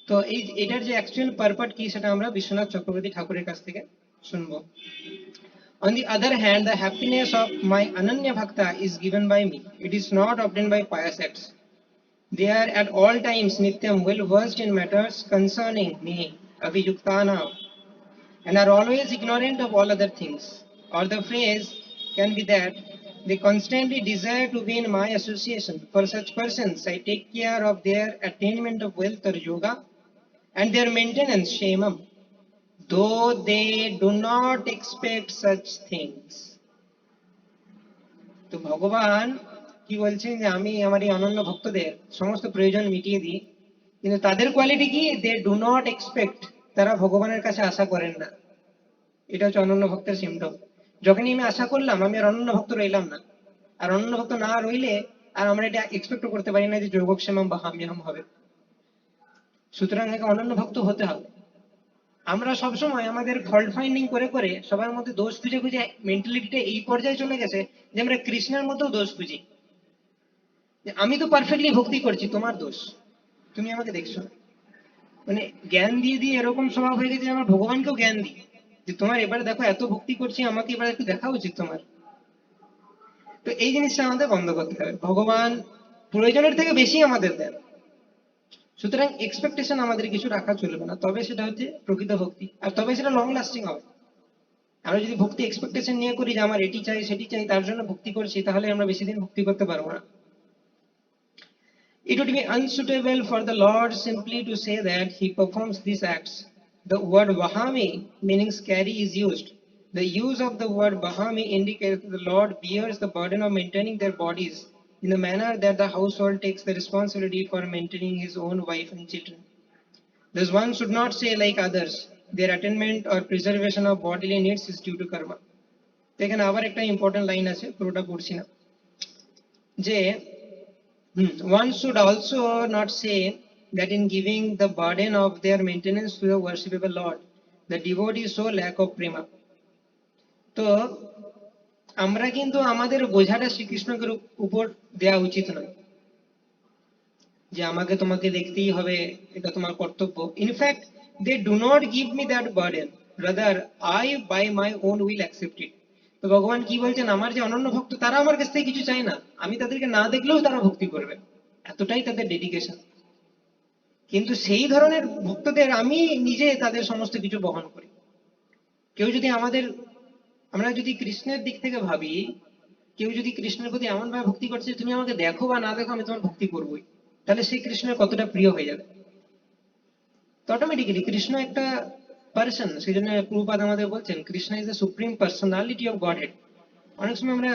তো এটার যে অ্যাকচুয়াল পারপাট কি সেটা আমরা বিশ্বনাথ চক্রবর্তী ঠাকুরের কাছ থেকে শুনবো। On the other hand, the happiness of my Ananya Bhakta is given by me. It is not obtained by pious acts. They are at all times Nityam well versed in matters concerning me, Aviyuktana, and are always ignorant of all other things. Or the phrase can be that they constantly desire to be in my association. For such persons, I take care of their attainment of wealth or yoga and their maintenance, Shemam, though they do not expect such things. তো ভগবান কি বলছেন যে আমি আমার এই অনন্য ভক্তদের সমস্ত প্রয়োজন মিটিয়ে দিই, কিন্তু তাদের কোয়ালিটি কি, দে ডু নট এক্সপেক্ট, তারা ভগবানের কাছে আশা করেন না। এটা হচ্ছে অনন্য ভক্তের সিমটম। যখনই আমি আশা করলাম, আমি আর অনন্য ভক্ত রইলাম না। আর অনন্য ভক্ত না রইলে আর আমরা এটা এক্সপেক্ট করতে পারি না যে যোগক্ষেমম বা হাম্যহম হবে। সুতরাং একে অনন্য ভক্ত হতে হবে। আমরা সবসময় আমাদের ফল্ট ফাইন্ডিং করে করে সবার মধ্যে দোষ খুঁজে খুঁজে মেন্টালিটিটা এই পর্যায়ে চলে গেছে যে আমরা কৃষ্ণের মধ্যেও দোষ খুঁজি। যে আমি তো পারফেক্টলি ভক্তি করছি, তোমার দোষ, তুমি আমাকে দেখছো না। মানে জ্ঞান দিয়ে দিয়ে এরকম স্বভাব হয়ে গেছে যে আমরা ভগবানকেও জ্ঞান দিই যে তোমার এবারে দেখো এত ভক্তি করছি, আমাকে এবার একটু দেখা উচিত তোমার। তো এই জিনিসটা আমাদের বন্ধ করতে হবে। ভগবান প্রয়োজনের থেকে বেশি আমাদের দেন। সুতরাং এক্সপেকটেশন আমাদের কিছু রাখা চলবে না, তবে সেটা হচ্ছে প্রকৃত ভক্তি, আর তবে সেটা লং লাস্টিং হবে। আমরা যদি ভক্তি এক্সপেকটেশন নিয়ে করি যে আমার এটি চাই সেটি চাই তার jন্য ভক্তি করছি, তাহলে আমরা বেশি দিন ভক্তি করতে পারবো না। It would be unsuitable for the Lord simply to say that he performs these acts. The word Vahami, meaning scary, is used. The use of the word Vahami indicates that the Lord bears the burden of maintaining their bodies in the manner that the household takes the responsibility for maintaining his own wife and children. Thus, one should not say like others, their attainment or preservation of bodily needs is due to karma. এখানে আবার একটা important line আছে, পুরোটা পড়ছি না, যে one should also not say that in giving the burden of their maintenance to the worshipable Lord, the devotee so lack of prema. তো আমরা কিন্তু আমাদের বোঝাটা শ্রীকৃষ্ণকে উপর দেওয়া উচিত নয়, যে আমাকে তোমাকে দেখতেই হবে, এটা তোমার কর্তব্য। In fact they do not give me that burden, rather I by my own will accept it. তো ভগবান কি বলছেন, আমার যে অনন্য ভক্ত তারা আমার কাছ থেকে কিছু চায় না, আমি তাদেরকে না দেখলেও তারা ভক্তি করবে, এতটাই তাদের ডেডিকেশন। কিন্তু সেই ধরনের ভক্তদের আমি নিজে তাদের সমস্ত কিছু বহন করি। কেউ যদি আমাদের, আমরা যদি কৃষ্ণের দিক থেকে ভাবি, কেউ যদি কৃষ্ণের প্রতি এমন ভাবে ভক্তি করছে তুমি আমাকে দেখো বা না দেখো আমি তোমার ভক্তি করবোই, তাহলে সেই কৃষ্ণের কতটা প্রিয় হয়ে যাবে। তো অটোমেটিক্যালি কৃষ্ণ একটা পার্সন, সেই জন্য প্রভুপাদ আমাদের বলছেন Krishna is the supreme personality of god head. অনেক সময় আমরা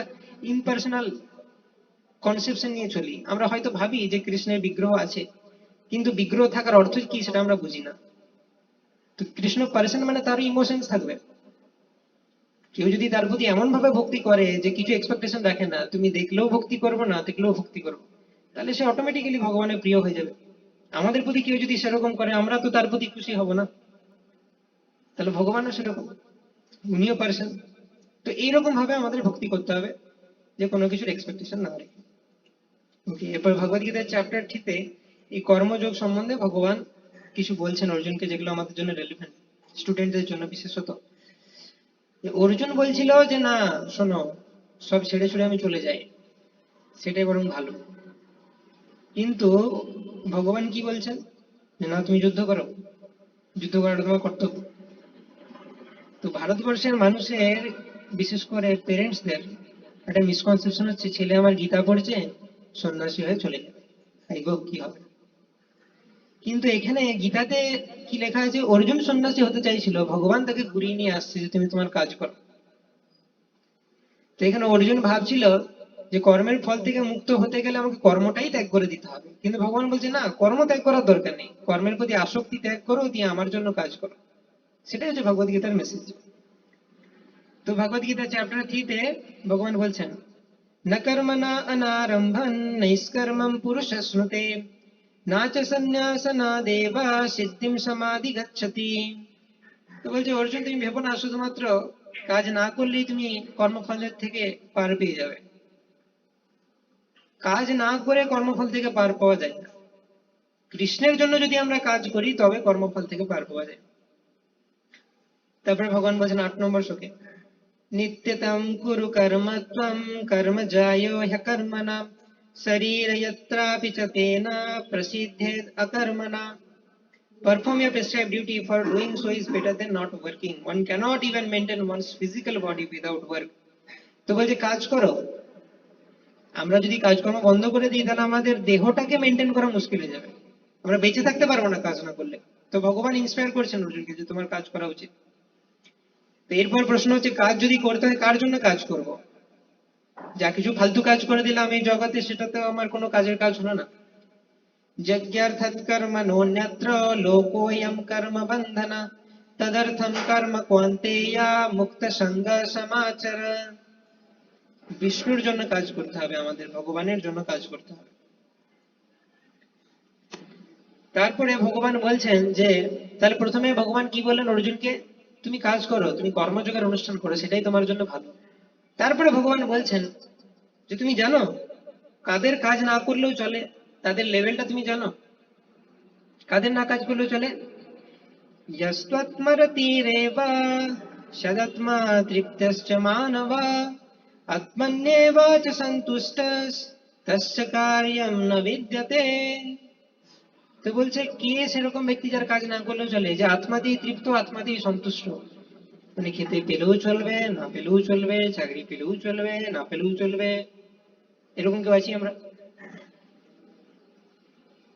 ইমপার্সোনাল কনসেপশন নিয়ে চলি, আমরা হয়তো ভাবি যে কৃষ্ণের বিগ্রহ আছে, কিন্তু বিগ্রহ থাকার অর্থ কি সেটা আমরা বুঝি না। তো কৃষ্ণ পার্সন মানে তার ইমোশনস থাকবে। কেউ যদি তার প্রতি এমন ভাবে ভক্তি করে যে কিছু এক্সপেকটেশন রাখে না, তুমি দেখলেও ভক্তি করবো না দেখলেও ভক্তি করবো, তাহলে সে অটোমেটিক্যালি ভগবানের প্রিয় হয়ে যাবে। আমাদের প্রতি কেউ যদি সেরকম করে আমরা তো তার প্রতি খুশি হব না, তাহলে ভগবানও সেরকম, উনিও পার্সন। তো এইরকম ভাবে আমাদের ভক্তি করতে হবে, যে কোনো কিছুর এক্সপেকটেশন না রেখে। ওকে, এরপর ভগবদ গীতার চ্যাপ্টার 3-তে এই কর্মযোগ সম্বন্ধে ভগবান কিছু বলছেন অর্জুনকে, যেগুলো আমাদের জন্য রেলিভেন্ট, স্টুডেন্টদের জন্য বিশেষত। অর্জুন বলছিল যে না শোনো, সব ছেড়ে ছুড়ে আমি চলে যাই, সেটাই বরং ভালো। কিন্তু ভগবান কি বলছেন, যে না তুমি যুদ্ধ করো, যুদ্ধ করাটা তোমার কর্তব্য। তো ভারতবর্ষের মানুষের, বিশেষ করে পেরেন্টসদের একটা মিসকনসেপশন হচ্ছে ছেলে আমার গীতা পড়ছে, সন্ন্যাসী হয়ে চলে যাবে, তাই গো কি হবে। কিন্তু এখানে গীতাতে কি লেখা আছে, অর্জুন সন্ন্যাসী হতে চাইছিল, ভগবান তাকে ঘুরিয়ে নিয়ে আসছে যে তুমি তোমার কাজ করো। তো এখানে অর্জুন ভাবছিল যে কর্মের ফল থেকে মুক্ত হতে গেলে আমাকে কর্মটাই ত্যাগ করে দিতে হবে, কিন্তু ভগবান বলছে না, কর্ম ত্যাগ করার দরকার নেই, কর্মের প্রতি আসক্তি ত্যাগ করো, দিয়ে আমার জন্য কাজ করো। সেটাই হচ্ছে ভগবদ গীতার মেসেজ। তো ভগবদ গীতা চ্যাপ্টার 3-তে ভগবান বলছেন, न कर्मणा अनारंभं नैष्कर्मं पुरुषश्नुते ना च सन्न्यासनादेव सिद्धिं समाधि गच्छति। তো বলছে অর্জুন তুমি ভেবো না শুধুমাত্র কাজ না করলেই তুমি কর্মফলের থেকে পার পেয়ে যাবে, কাজ না করে কর্মফল থেকে পার পাওয়া যায় না। কৃষ্ণের জন্য যদি আমরা কাজ করি তবে কর্মফল থেকে পার পাওয়া যায়। তারপরে ভগবান বলছেন 8 নম্বর শ্লোকে, নিত্যতম কুরু কর্ম ত্বম কর্ম জায়ো হ্যকর্মণা শরীর যত্রাপি চ তেন প্রসিদ্ধেদ অকর্মণা। Perform your prescribed duty, for doing so is better than not working. One cannot even maintain one's physical body without work. তো বলছে কাজ করো। আমরা যদি কাজকর্ম বন্ধ করে দিই তাহলে আমাদের দেহটাকে মেনটেন করা মুশকিল হয়ে যাবে, আমরা বেঁচে থাকতে পারবো না কাজ না করলে। তো ভগবান ইন্সপায়ার করছেন অর্জুনকে যে তোমার কাজ করা উচিত। তো এরপর প্রশ্ন হচ্ছে কাজ যদি করতে হয় কার জন্য কাজ করব। যা কিছু ফালতু কাজ করে দিলাম এই জগতে, সেটা তো আমার কোনো কাজের কাজ হলো না। যজ্ঞার্থাৎ কর্মণোऽন্যত্র লোকোऽয়ং কর্ম বন্ধন তদর্থম কর্ম কৌন্তেয়া মুক্ত সঙ্গ সমাচর। বিষ্ণুর জন্য কাজ করতে হবে, আমাদের ভগবানের জন্য কাজ করতে হবে। তারপরে ভগবান বলছেন যে তাহলে প্রথমে ভগবান কি বললেন অর্জুনকে, তুমি কাজ করো, তুমি কর্মযোগের অনুষ্ঠান করো, সেটাই তোমার জন্য ভালো। তারপরে ভগবান বলছেন যে তুমি জানো কাদের কাজ না করলেও চলে, তাদের লেভেলটা তুমি জানো, কাদের না কাজ করলেও চলে। यस्त्वत्मरतिरेव सदत्मा तृप्तश्च मानव आत्मन्येव च सन्तुष्टस्तस्य कार्यं न विद्यते। তো বলছে কে সেরকম ব্যক্তি যার কাজ না করলেও চলে, যে আত্মাতেই তৃপ্ত, আত্মাতেই সন্তুষ্ট, মানে খেতে পেলেও চলবে, না পেলেও চলবে, চাকরি পেলেও চলবে, না পেলেও চলবে, এরকম কেউ আছি আমরা?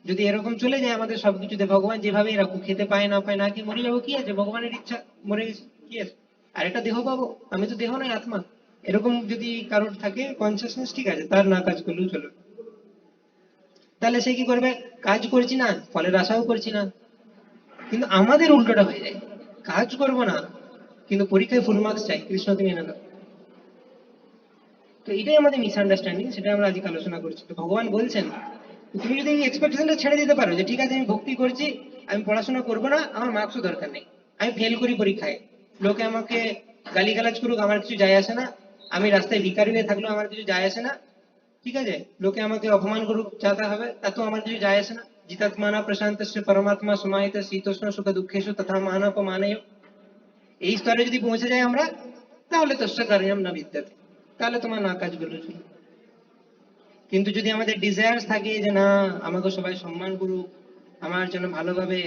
যদি এরকম চলে যায় আমাদের সবকিছুতে, ভগবান যেভাবেই রাখুক, খেতে পায় না পায়, না কি মরে যাবো, কি আছে, ভগবানের ইচ্ছা, মরে গেছে, কি আছে, আর একটা দেহ পাবো, আমি তো দেহ নয়, আত্মা। এরকম যদি কারোর থাকে কনসিয়াসনেস, ঠিক আছে, তার না কাজ করলেও চলবে। তাহলে সে কি করবে, কাজ করছি না, ফলের আশাও করছি না। কিন্তু আমাদের উল্টোটা হয়ে যায়, কাজ করব না কিন্তু পরীক্ষায় ফুল মার্কস চাই, কৃষ্ণ তুমি এনে দাও। তো এটাই আমাদের মিসআন্ডারস্ট্যান্ডিং, সেটা আমরা আজকে আলোচনা করছি। তো ভগবান বলছেন তুমি যদি এই এক্সপেকটেশনটা ছেড়ে দিতে পারো যে ঠিক আছে আমি ভক্তি করছি, আমি পড়াশোনা করবো না, আমার মার্কসও দরকার নেই, আমি ফেল করি পরীক্ষায়, লোকে আমাকে গালিগালাজ করুক, আমার কিছু যায় আসে না, আমি রাস্তায় ভিখারি হয়ে থাকলেও আমার কিছু যায় আসে না, ঠিক আছে, লোকে আমাকে অপমান করুক চাতে হবে, তাতেও আমার কিছু যায় আসে না। জিতাত্মানা প্রশান্তস্য পরমাত্মা সমাহিত শীতোষ্ণ সুখ দুঃখেষু তথা মানপমানেয়, এই স্তরে যদি পৌঁছে যাই আমরা, তাহলে তস্য কার্যম না বিদ্যতে, তাহলে তোমার না কাজগুলো চলবে। কিন্তু যদি আমাদের ডিজায়ার্স থাকে যে না আমাকে সবাই সম্মান করুক, আমার যেন ভালোভাবে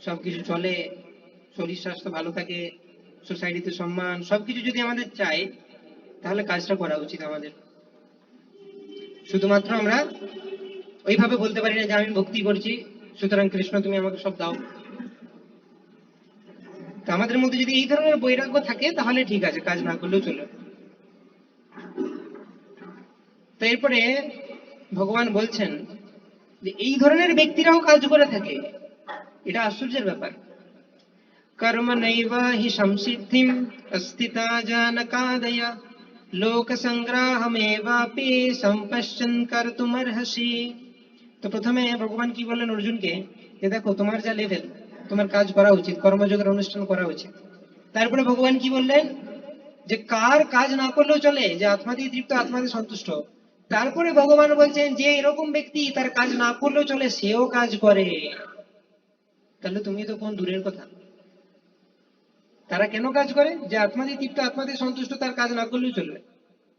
সবকিছু চলে, শরীর স্বাস্থ্য ভালো থাকে, সোসাইটিতে সম্মান, সবকিছু যদি আমাদের চাই, তাহলে কাজটা করা উচিত আমাদের। শুধুমাত্র আমরা ওইভাবে বলতে পারি না যে আমি ভক্তি করছি সুতরাং কৃষ্ণ তুমি আমাকে সব দাও। তো আমাদের মধ্যে যদি এই ধরনের বৈরাগ্য থাকে তাহলে ঠিক আছে, কাজ না করলেও চলে। তো এরপরে ভগবান বলছেন যে এই ধরনের ব্যক্তিরাও কাজ করে থাকে, এটা আশ্চর্যের ব্যাপার। কর্ম নৈব হি সংসিদ্ধিম অস্থিতা জানকাদয় লোক সংগ্রাহমেবাপি সম্পশ্যন কর্তুমর্হসি। তো প্রথমে ভগবান কি বললেন অর্জুনকে, যে দেখো তোমার যা লেভেল, তোমার কাজ করা উচিত, কর্মযোগের অনুষ্ঠান করা উচিত। তারপরে ভগবান কি বললেন, যে কার কাজ না করলেও চলে, যে আত্মাতেই তৃপ্ত, আত্মাতে সন্তুষ্ট। তারপরে ভগবান বলছেন যে এরকম ব্যক্তি তার কাজ না করলেও চলে, সেও কাজ করে। তাহলে তুমি তো কোন দূরের কথা। তারা কেন কাজ করে, যে আত্মাতেই তৃপ্ত, আত্মাতেই সন্তুষ্ট, তার কাজ না করলেও চলবে।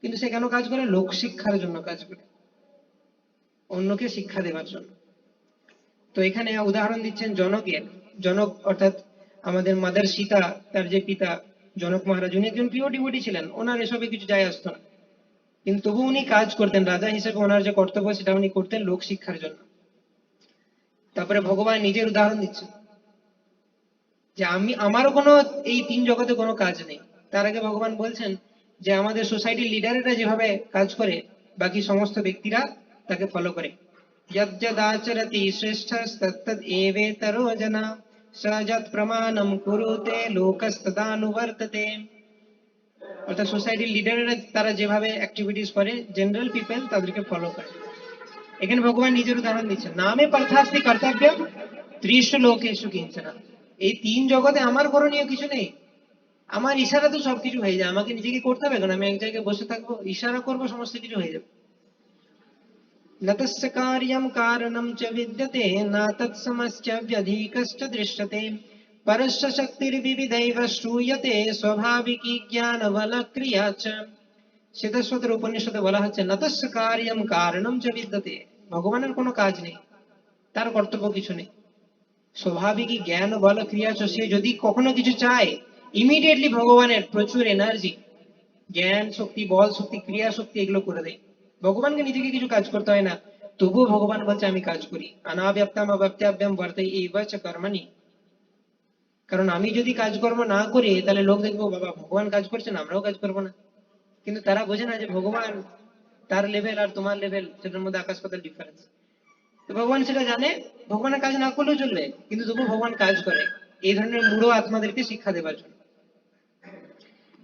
কিন্তু সে কেন কাজ করে, লোক শিক্ষার জন্য কাজ করে, অন্যকে শিক্ষা দেওয়ার জন্য। তো এখানে উদাহরণ দিচ্ছেন জনকের। জনক অর্থাৎ আমাদের মাদার সীতা, তার যে পিতা জনক মহারাজ, উনি একজন পিওর ডিভোটি ছিলেন, ওনার এসবে কিছু যায় আসতো না, কিন্তু তবু উনি কাজ করতেন, রাজা হিসেবে ওনার যে কর্তব্য সেটা উনি করতেন লোক শিক্ষার জন্য। তারপরে ভগবান নিজের উদাহরণ দিচ্ছেন যে আমি, আমারও কোনো এই তিন জগতে কোনো কাজ নেই। তার আগে ভগবান বলছেন যে আমাদের সোসাইটির লিডারেরা যেভাবে কাজ করে, বাকি সমস্ত ব্যক্তিরা তাকে ফলো করে। যদ্যদাচরতি শ্রেষ্ঠস্তত্তদ এবেতরো জনা সযৎ প্রমাণম কুরুতে লোকস্তদানুবর্ততে। অর্থাৎ সোসাইটির লিডারেরা তারা যেভাবে অ্যাক্টিভিটিস করে, জেনারেল পিপল তাদেরকে ফলো করে। এখানে ভগবান নিজের উদাহরণ দিচ্ছেন, নামে পার্থাস্তি কর্তব্য ত্রিশু লোকেশু কিঞ্চনা। এই তিন জগতে আমার করণীয় কিছু নেই, আমার ইশারা তো সবকিছু হয়ে যায়, আমাকে নিজেকে করতে হবে কেন, আমি এক জায়গায় বসে থাকবো, ইশারা করবো, সমস্ত কিছু হয়ে যাবে। নতস্য কার্যম কারণম চ বিদ্যতে না তৎসমশ্চ ব্যধিকশ্চ দৃশ্যতে পরস্য শক্তির্বিবিধৈব শ্রূয়তে স্বাভাবিকী জ্ঞান বল ক্রিয়া চ। শ্বেতশ্বতর উপনিষদে বলা হচ্ছে নতস্য কার্যম কারণম চ বিদ্যতে, ভগবানের কোনো কাজ নেই, তার কর্তব্য কিছু নেই। স্বাভাবিকই জ্ঞান বল ক্রিয়া চ, সে যদি কখনো কিছু চায় ইমিডিয়েটলি ভগবানের প্রচুর এনার্জি, জ্ঞান শক্তি, বল শক্তি, ক্রিয়া শক্তি এগুলো করে দেয়। ভগবানকে নিজেকে কিছু কাজ করতে হয় না, তবুও ভগবান বলছে আমি কাজ করি। অনাব্যক্তম অব্যক্তাভ্যাম বর্তে এইব চ কর্মণি। কারণ আমি যদি কাজকর্ম না করি তাহলে লোক দেখবো বাবা ভগবান কাজ করছেন, আমরাও কাজ করবো না। কিন্তু তারা বোঝে না যে ভগবান, তার লেভেল আর তোমার লেভেল, সেটার মধ্যে আকাশ পাতাল ডিফারেন্স। তো ভগবান সেটা জানে, ভগবানের কাজ না করলেও চলবে, কিন্তু তবু ভগবান কাজ করে এই ধরনের মূঢ় আত্মাদেরকে শিক্ষা দেবার জন্য।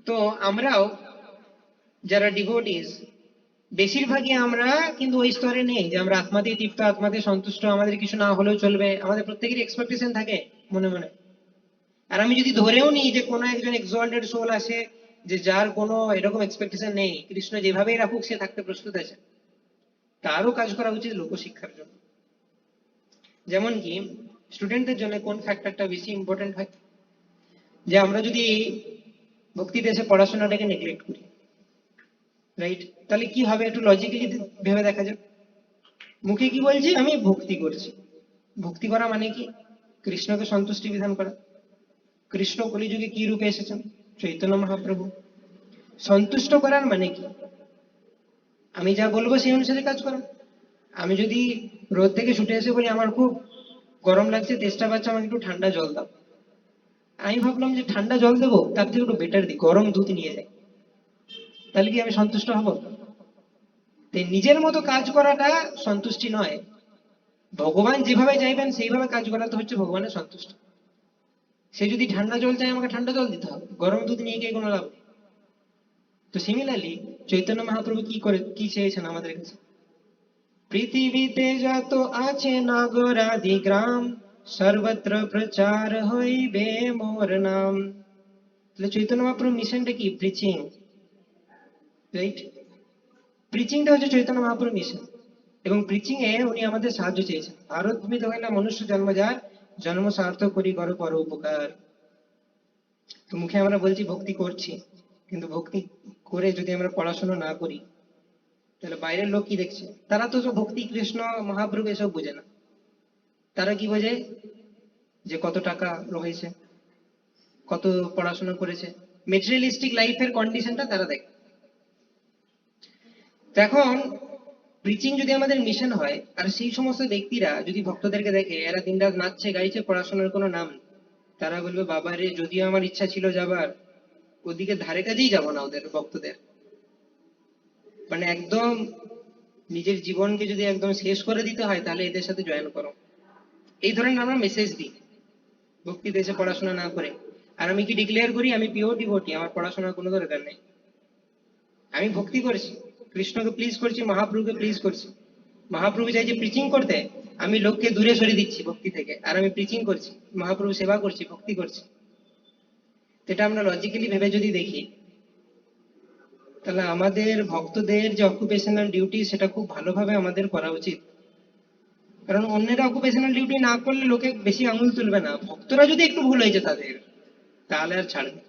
তো আমরাও যারা ডিভোটিস, বেশিরভাগই আমরা কিন্তু ওই স্তরে নেই যে আমরা আত্মাতেই তৃপ্ত, আত্মাতে সন্তুষ্ট, আমাদের কিছু না হলেও চলবে। আমাদের প্রত্যেকেরই এক্সপেকটেশন থাকে মনে মনে। আর আমি যদি ধরেও নিই যে কোনো একজন এক্সঅল্টেড সোল আছে যে যার কোনো এরকম এক্সপেকটেশন নেই, কৃষ্ণ যেভাবেই রাখুক সে থাকতে প্রস্তুত আছে, তারও কাজ করা উচিত লোকশিক্ষার জন্য। যেমন কি স্টুডেন্টদের জন্য কোন ফ্যাক্টরটা বেশি ইম্পর্টেন্ট হয়, যে আমরা যদি ভক্তিতে এসে পড়াশোনাটাকে নেগলেক্ট করি, রাইট? তাহলে কি হবে একটু লজিক্যালি ভেবে দেখা যাক। মুখে কি বলছি? আমি ভক্তি করছি। ভক্তি করা মানে কি? কৃষ্ণকে সন্তুষ্টি বিধান করা। কৃষ্ণ কলিযুগে কি রূপে এসেছেন? চৈতন্য মহাপ্রভু। সন্তুষ্ট করার মানে কি? আমি যা বলবো সেই অনুসারে কাজ করা। আমি যদি রোদ থেকে ছুটে এসে বলি আমার খুব গরম লাগছে, তেষ্টা পাচ্ছে, আমাকে একটু ঠান্ডা জল দাও, আমি ভাবলাম যে ঠান্ডা জল দেবো, তার থেকে একটু বেটার দিই, গরম দুধ নিয়ে যাই, তাহলে কি আমি সন্তুষ্ট হব? তাই নিজের মতো কাজ করাটা সন্তুষ্টি নয়। ভগবান যেভাবে চাইবেন সেইভাবে কাজ করাতে হচ্ছে ভগবানের সন্তুষ্ট। সে যদি ঠান্ডা জল চায় আমাকে ঠান্ডা জল দিতে হবে, গরম দুধ নিয়ে গিয়ে কোনো লাভ নেই। তো সিমিলারলি চৈতন্য মহাপ্রভু কি করে কি চেয়েছেন আমাদের কাছে? পৃথিবীতে যত আছে নগরাদি গ্রাম, সর্বত্র প্রচার হইবে মোর নাম। তাহলে চৈতন্য মহাপ্রভু মিশনটা কি? Preaching, right? প্রিচিংটা হচ্ছে চৈতন্য মহাপ্রভু মিশন। এবং প্রিচিং এ উনি আমাদের সাহায্য চেয়েছেন। ভারত ভূমিতে হইলা মনুষ্য জন্ম যার, জন্ম সার্থক করি করো পর উপকার। তো মুখে আমরা বলছি ভক্তি করছি, কিন্তু ভক্তি করে যদি আমরা পড়াশোনা না করি, তাহলে বাইরের লোক কি দেখছে? তারা তো সব ভক্তি কৃষ্ণ মহাপ্রভু এসব বোঝে না। তারা কি বোঝে? যে কত টাকা রয়েছে, কত পড়াশোনা করেছে, মেটেরিয়ালিস্টিক লাইফের কন্ডিশনটা তারা দেখে। তো এখন প্রিচিং যদি আমাদের মিশন হয়, আর সেই সমস্ত ব্যক্তিরা যদি ভক্তদেরকে দেখে এরা দিনরাত নাচছে গাইছে, পড়াশোনার কোনো নাম নেই, তারা বলবে বাবা রে, যদিও আমার ইচ্ছা ছিল যাবার, ওদিকে ধারে কাছেই যাব না ওদের ভক্তদের। মানে একদম নিজের জীবনকে যদি একদম শেষ করে দিতে হয় তাহলে এদের সাথে জয়েন করো, এই ধরনের আমরা মেসেজ দিই ভক্তি দেশে পড়াশোনা না করে। আর আমি কি ডিক্লেয়ার করি? আমি পিওর ডিভোটি, আমার পড়াশোনার কোনো দরকার নেই, আমি ভক্তি করছি, কৃষ্ণকে প্লিজ করছি, মহাপ্রভুকে প্লিজ করছি। মহাপ্রভু চাইছে প্রিচিং করতে, আমি লোককে দূরে সরিয়ে দিচ্ছি ভক্তি থেকে, আর আমি প্রিচিং করছি, মহাপ্রভু সেবা করছি, ভক্তি করছি। এটা আমরা লজিক্যালি ভেবে যদি দেখি, তাহলে আমাদের ভক্তদের যে অকুপেশনাল ডিউটি সেটা খুব ভালোভাবে আমাদের করা উচিত। কারণ অন্যেরা অকুপেশনাল ডিউটি না করলে লোকে বেশি আঙুল তুলবে না, ভক্তরা যদি একটু ভুল হয়েছে তাদের, তাহলে আর ছাড়বে।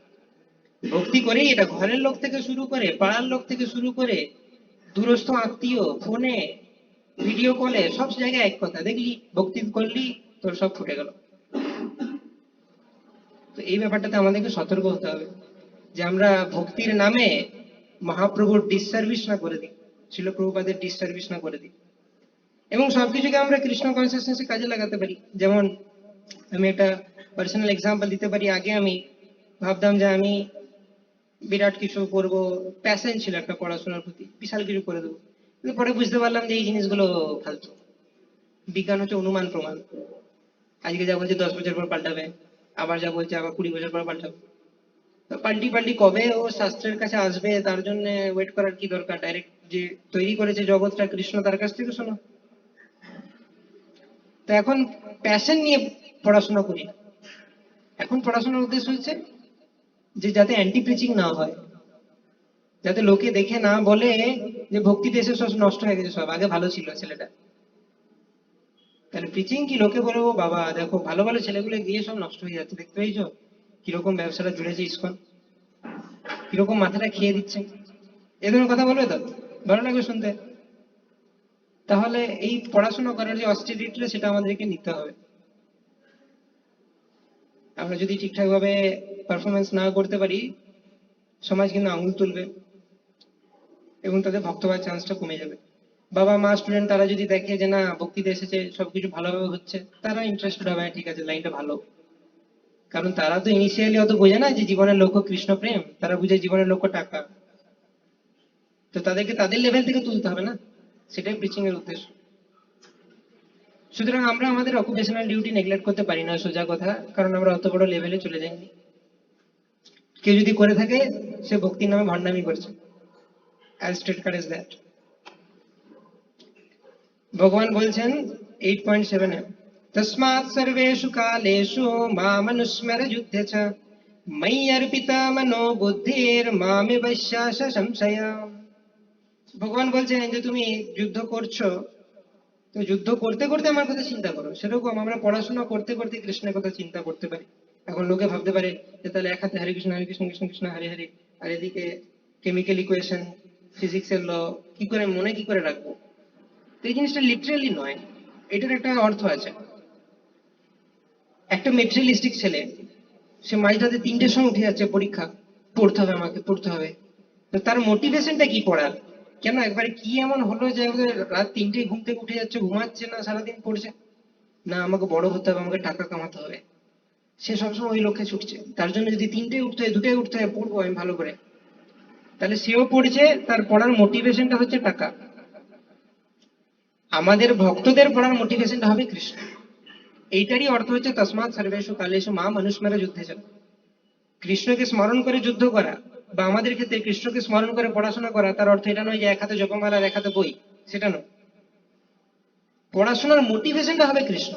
ভক্তি করেই এটা ঘরের লোক থেকে শুরু করে, পাড়ার লোক থেকে শুরু করে, দূরস্থ আত্মীয়, ফোনে, ভিডিও কলে, সব জায়গায় এক কথা, দেখলি ভক্তি করলি তোর সব ফুটে গেল। তো এই ব্যাপারটাতে আমাদেরকে সতর্ক হতে হবে যে আমরা ভক্তির নামে মহাপ্রভুর ডিসসার্ভিস না করে দিই, শিল প্রভুপাদের ডিসসার্ভিস না করে দিই, এবং সবকিছুকে আমরা কৃষ্ণ কনসিয়াসনেসে কাজে লাগাতে পারি। যেমন আমি একটা পার্সোনাল এক্সাম্পল দিতে পারি। আগে আমি ভাবতাম যে আমি বিরাট কিছু করব, প্যাশন ছিল একটা পড়াশোনার প্রতি, বিশাল কিছু করে দেবো। কিন্তু পরে বুঝতে পারলাম যে এই জিনিসগুলো ফালতু। বিজ্ঞান হচ্ছে অনুমান প্রমাণ। আজকে যা বলছে 10 বছর পর পাল্টাবে, আবার যা বলছে আবার 20 বছর পর পাল্টাবে। তো পাল্টি পাল্টি কবে ও শাস্ত্রের কাছে আসবে তার জন্য ওয়েট করার কি দরকার? ডাইরেক্ট যে তৈরি করেছে জগৎটা কৃষ্ণ, তার কাছ থেকে শোনো। তো এখন প্যাশন নিয়ে পড়াশোনা করি না। এখন পড়াশোনার উদ্দেশ্য হচ্ছে যে যাতে অ্যান্টি প্রিচিং না হয়, যাতে লোকে দেখে না বলে যে ভক্তিতে এসে সব নষ্ট হয়ে গেছে, সব আগে ভালো ছিল ছেলেটা। তাহলে প্রিচিং কি? লোকে বলে ও বাবা দেখো ভালো ভালো ছেলেগুলো গিয়ে সব নষ্ট হয়ে যাচ্ছে, দেখতে পেয়েছো কিরকম ব্যবসাটা জুড়েছে ইসকন, কিরকম মাথাটা খেয়ে দিচ্ছে, এ ধরনের কথা বলবে তো? ভালো লাগবে শুনতে? তাহলে এই পড়াশোনা করার যে অস্টিরিটিটা সেটা আমাদেরকে নিতে হবে। আমরা যদি ঠিকঠাক ভাবে পারফরমেন্স না করতে পারি, সমাজ কিন্তু আঙুল তুলবে এবং তাদের ভক্ত হওয়ার চান্সটা কমে যাবে। বাবা মা স্টুডেন্ট তারা যদি দেখে যে না ভক্তিতে এসেছে সবকিছু ভালোভাবে হচ্ছে, তারা ইন্টারেস্টেড হবে, হ্যাঁ, ঠিক আছে লাইনটা ভালো। কারণ তারা তো ইনিশিয়ালি অত বোঝে না যে জীবনের লক্ষ্য কৃষ্ণ প্রেম, তারা বুঝে জীবনের লক্ষ্য টাকা। তো তাদেরকে তাদের লেভেল থেকে তুলতে হবে না, সেটাই প্রিচিং এর উদ্দেশ্য। সুতরাং আমরা আমাদের অকুপেশনাল ডিউটি নেগলেক্ট করতে পারি না, সোজা কথা, কারণ আমরা অত বড় লেভেলে চলে যাইনি। কেউ যদি করে থাকে সে ভক্তির নামে ভণ্ডামি করছে, as straight cut as that. ভগবান বলছেন 8.7 এ, তস্মাৎ সর্বেষু কালেষু মামনুস্মর যুদ্ধে চ ময়ি অর্পিতা মনো বুদ্ধির মামে বৈশ্যাস সংশয়। ভগবান বলছেন যে তুমি যুদ্ধ করছো, তো যুদ্ধ করতে করতে আমার কথা চিন্তা করো। সেরকম আমরা পড়াশোনা করতে করতে কৃষ্ণের কথা চিন্তা করতে পারি। এখন লোকে ভাবতে পারে যে তাহলে এক হাতে হরে কৃষ্ণ কৃষ্ণ কৃষ্ণ হরে হরে, আর এদিকে কেমিক্যাল ইকুয়েশন, ফিজিক্সের ল, কি করে মনে কি করে রাখবো? তো এই জিনিসটা লিটারেলি নয়, এটার একটা অর্থ আছে। একটা মেটেরিয়ালিস্টিক ছেলে, সে মাঝরাতে 3টের সময় উঠে যাচ্ছে, পরীক্ষা, পড়তে হবে, আমাকে পড়তে হবে। তো তার মোটিভেশনটা কি পড়ার? কেন একবারে কি এমন হলো যে আমাদের রাত 3টে ঘুম থেকে উঠে যাচ্ছে, ঘুমাচ্ছে না, সারাদিন পড়ছে? না, আমাকে বড় হতে হবে, আমাকে টাকা কামাতে হবে। সে সবসময় ওই লক্ষ্যে ছুটছে। তার জন্য যদি 3টে উঠতে হয়, 2টায় উঠতে হয়, পড়বো আমি ভালো করে, তাহলে সেও পড়ছে, তার পড়ার মোটিভেশনটা হচ্ছে টাকা। আমাদের ভক্তদের পড়ার মোটিভেশনটা হবে কৃষ্ণ। এইটারই অর্থ হচ্ছে তসমাৎ সর্বেষু কালেষু মাম অনুস্মর যুদ্ধে চ। কৃষ্ণকে স্মরণ করে যুদ্ধ করা, বা আমাদের ক্ষেত্রে কৃষ্ণকে স্মরণ করে পড়াশোনা করা, তার অর্থ এটা নয় যে এক হাতে জপমালা আর এক হাতে বই, সেটা নয়। পড়াশোনার মোটিভেশনটা হবে কৃষ্ণ।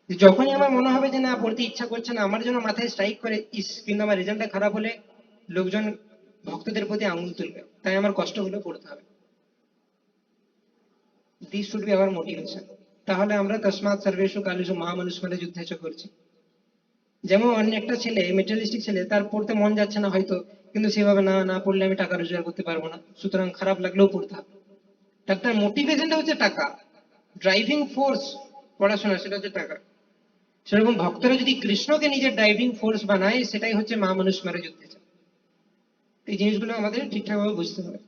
যখনই আমার মনে হবে যে না, পড়তে ইচ্ছা করছে না, আমার জন্য মাথায় স্ট্রাইক করে ইস, কিন্তু আমার রেজাল্টটা খারাপ হলে লোকজন ভক্তদের প্রতি আঙুল তুলবে, তাই আমার কষ্ট হলেও পড়তে হবে। This should be hour motivation. তাহলে আমরা তসমাৎ সর্বেষু কালেষু মাম অনুস্মরে যুদ্ধে চ করছি। যেমন অন্য একটা ছেলে, মেটেরিয়ালিস্টিক ছেলে, তার পড়তে মন যাচ্ছে না হয়তো, কিন্তু সেভাবে না, না পড়লে আমি টাকা রোজগার করতে পারবো না, সুতরাং খারাপ লাগলেও পড়তে হবে। তার মোটিভেশনটা হচ্ছে টাকা, ড্রাইভিং ফোর্স পড়াশোনা সেটা হচ্ছে টাকা। সেরকম ভক্তরা যদি কৃষ্ণকে নিজের ড্রাইভিং ফোর্স বানায়, সেটাই হচ্ছে মা মনুষ্মারে যুদ্ধে যায়। এই জিনিসগুলো আমাদের ঠিকঠাক ভাবে বুঝতে হবে।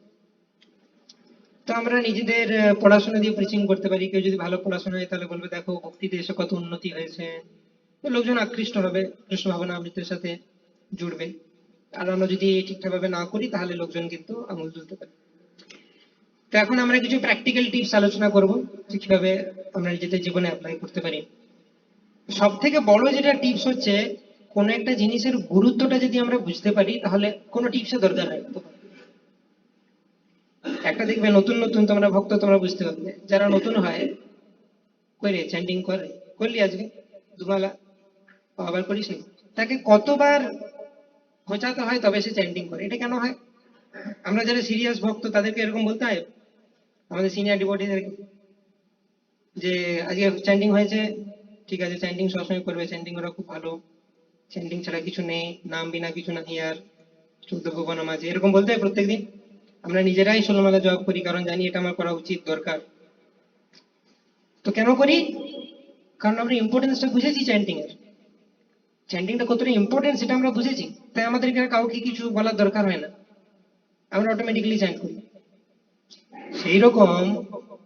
তো আমরা নিজেদের পড়াশোনা দিয়ে প্রিচিং করতে পারি। কেউ যদি ভালো পড়াশোনা হয় তাহলে বলবে দেখো ভক্তিতে এসে কত উন্নতি হয়েছে, তো লোকজন আকৃষ্ট হবে, কৃষ্ণ ভাবনা অমৃতের সাথে জুড়বে। আর আমরা যদি ঠিকঠাক ভাবে না করি তাহলে লোকজন কিন্তু আঙুল তুলতে পারে। তো এখন আমরা কিছু প্র্যাকটিক্যাল টিপস আলোচনা করব যে কিভাবে আমরা নিজেদের জীবনে অ্যাপ্লাই করতে পারি। সব থেকে বড় যেটা টিপস হচ্ছে, কোন একটা জিনিসের গুরুত্বটা যদি আমরা বুঝতে পারি তাহলে কোনো টিপসের দরকার হয় না। একটা দেখবে নতুন নতুন তোমরা ভক্ত, তোমরা বুঝতে পারবে যারা নতুন হয়, কই রে চ্যান্টিং করে, করলি আজকে দুমালা, আবার করিস নি, তাকে কতবার খোঁচাতে হয় তবে সে চ্যান্টিং করে। এটা কেন হয়? আমরা যারা সিরিয়াস ভক্ত তাদেরকে এরকম বলতে হয় আমাদের সিনিয়র ডিভোটিদেরকে যে আজকে চ্যান্টিং হয়েছে, ঠিক আছে, চ্যান্টিং সবসময় করবে, চ্যান্টিং ওরা খুব ভালো, চ্যান্টিং ছাড়া কিছু নেই, নাম বিনা কিছু নাহি আর, 14 ভুবন মাঝে, এরকম বলতে হয় প্রত্যেকদিন? আমরা নিজেরাই 16 মালা জপ করি কারণ জানি এটা আমার করা উচিত, দরকার। তো কেন করি? কারণ আমরা ইম্পর্টেন্সটা বুঝেছি চ্যান্টিং এর। চ্যান্টিংটা কতটা ইম্পর্টেন্ট সেটা আমরা বুঝেছি, তাই আমাদেরকে আর কাউকে কিছু বলার দরকার হয় না, আমরা অটোমেটিক্যালি চ্যান্ট করি। সেই রকম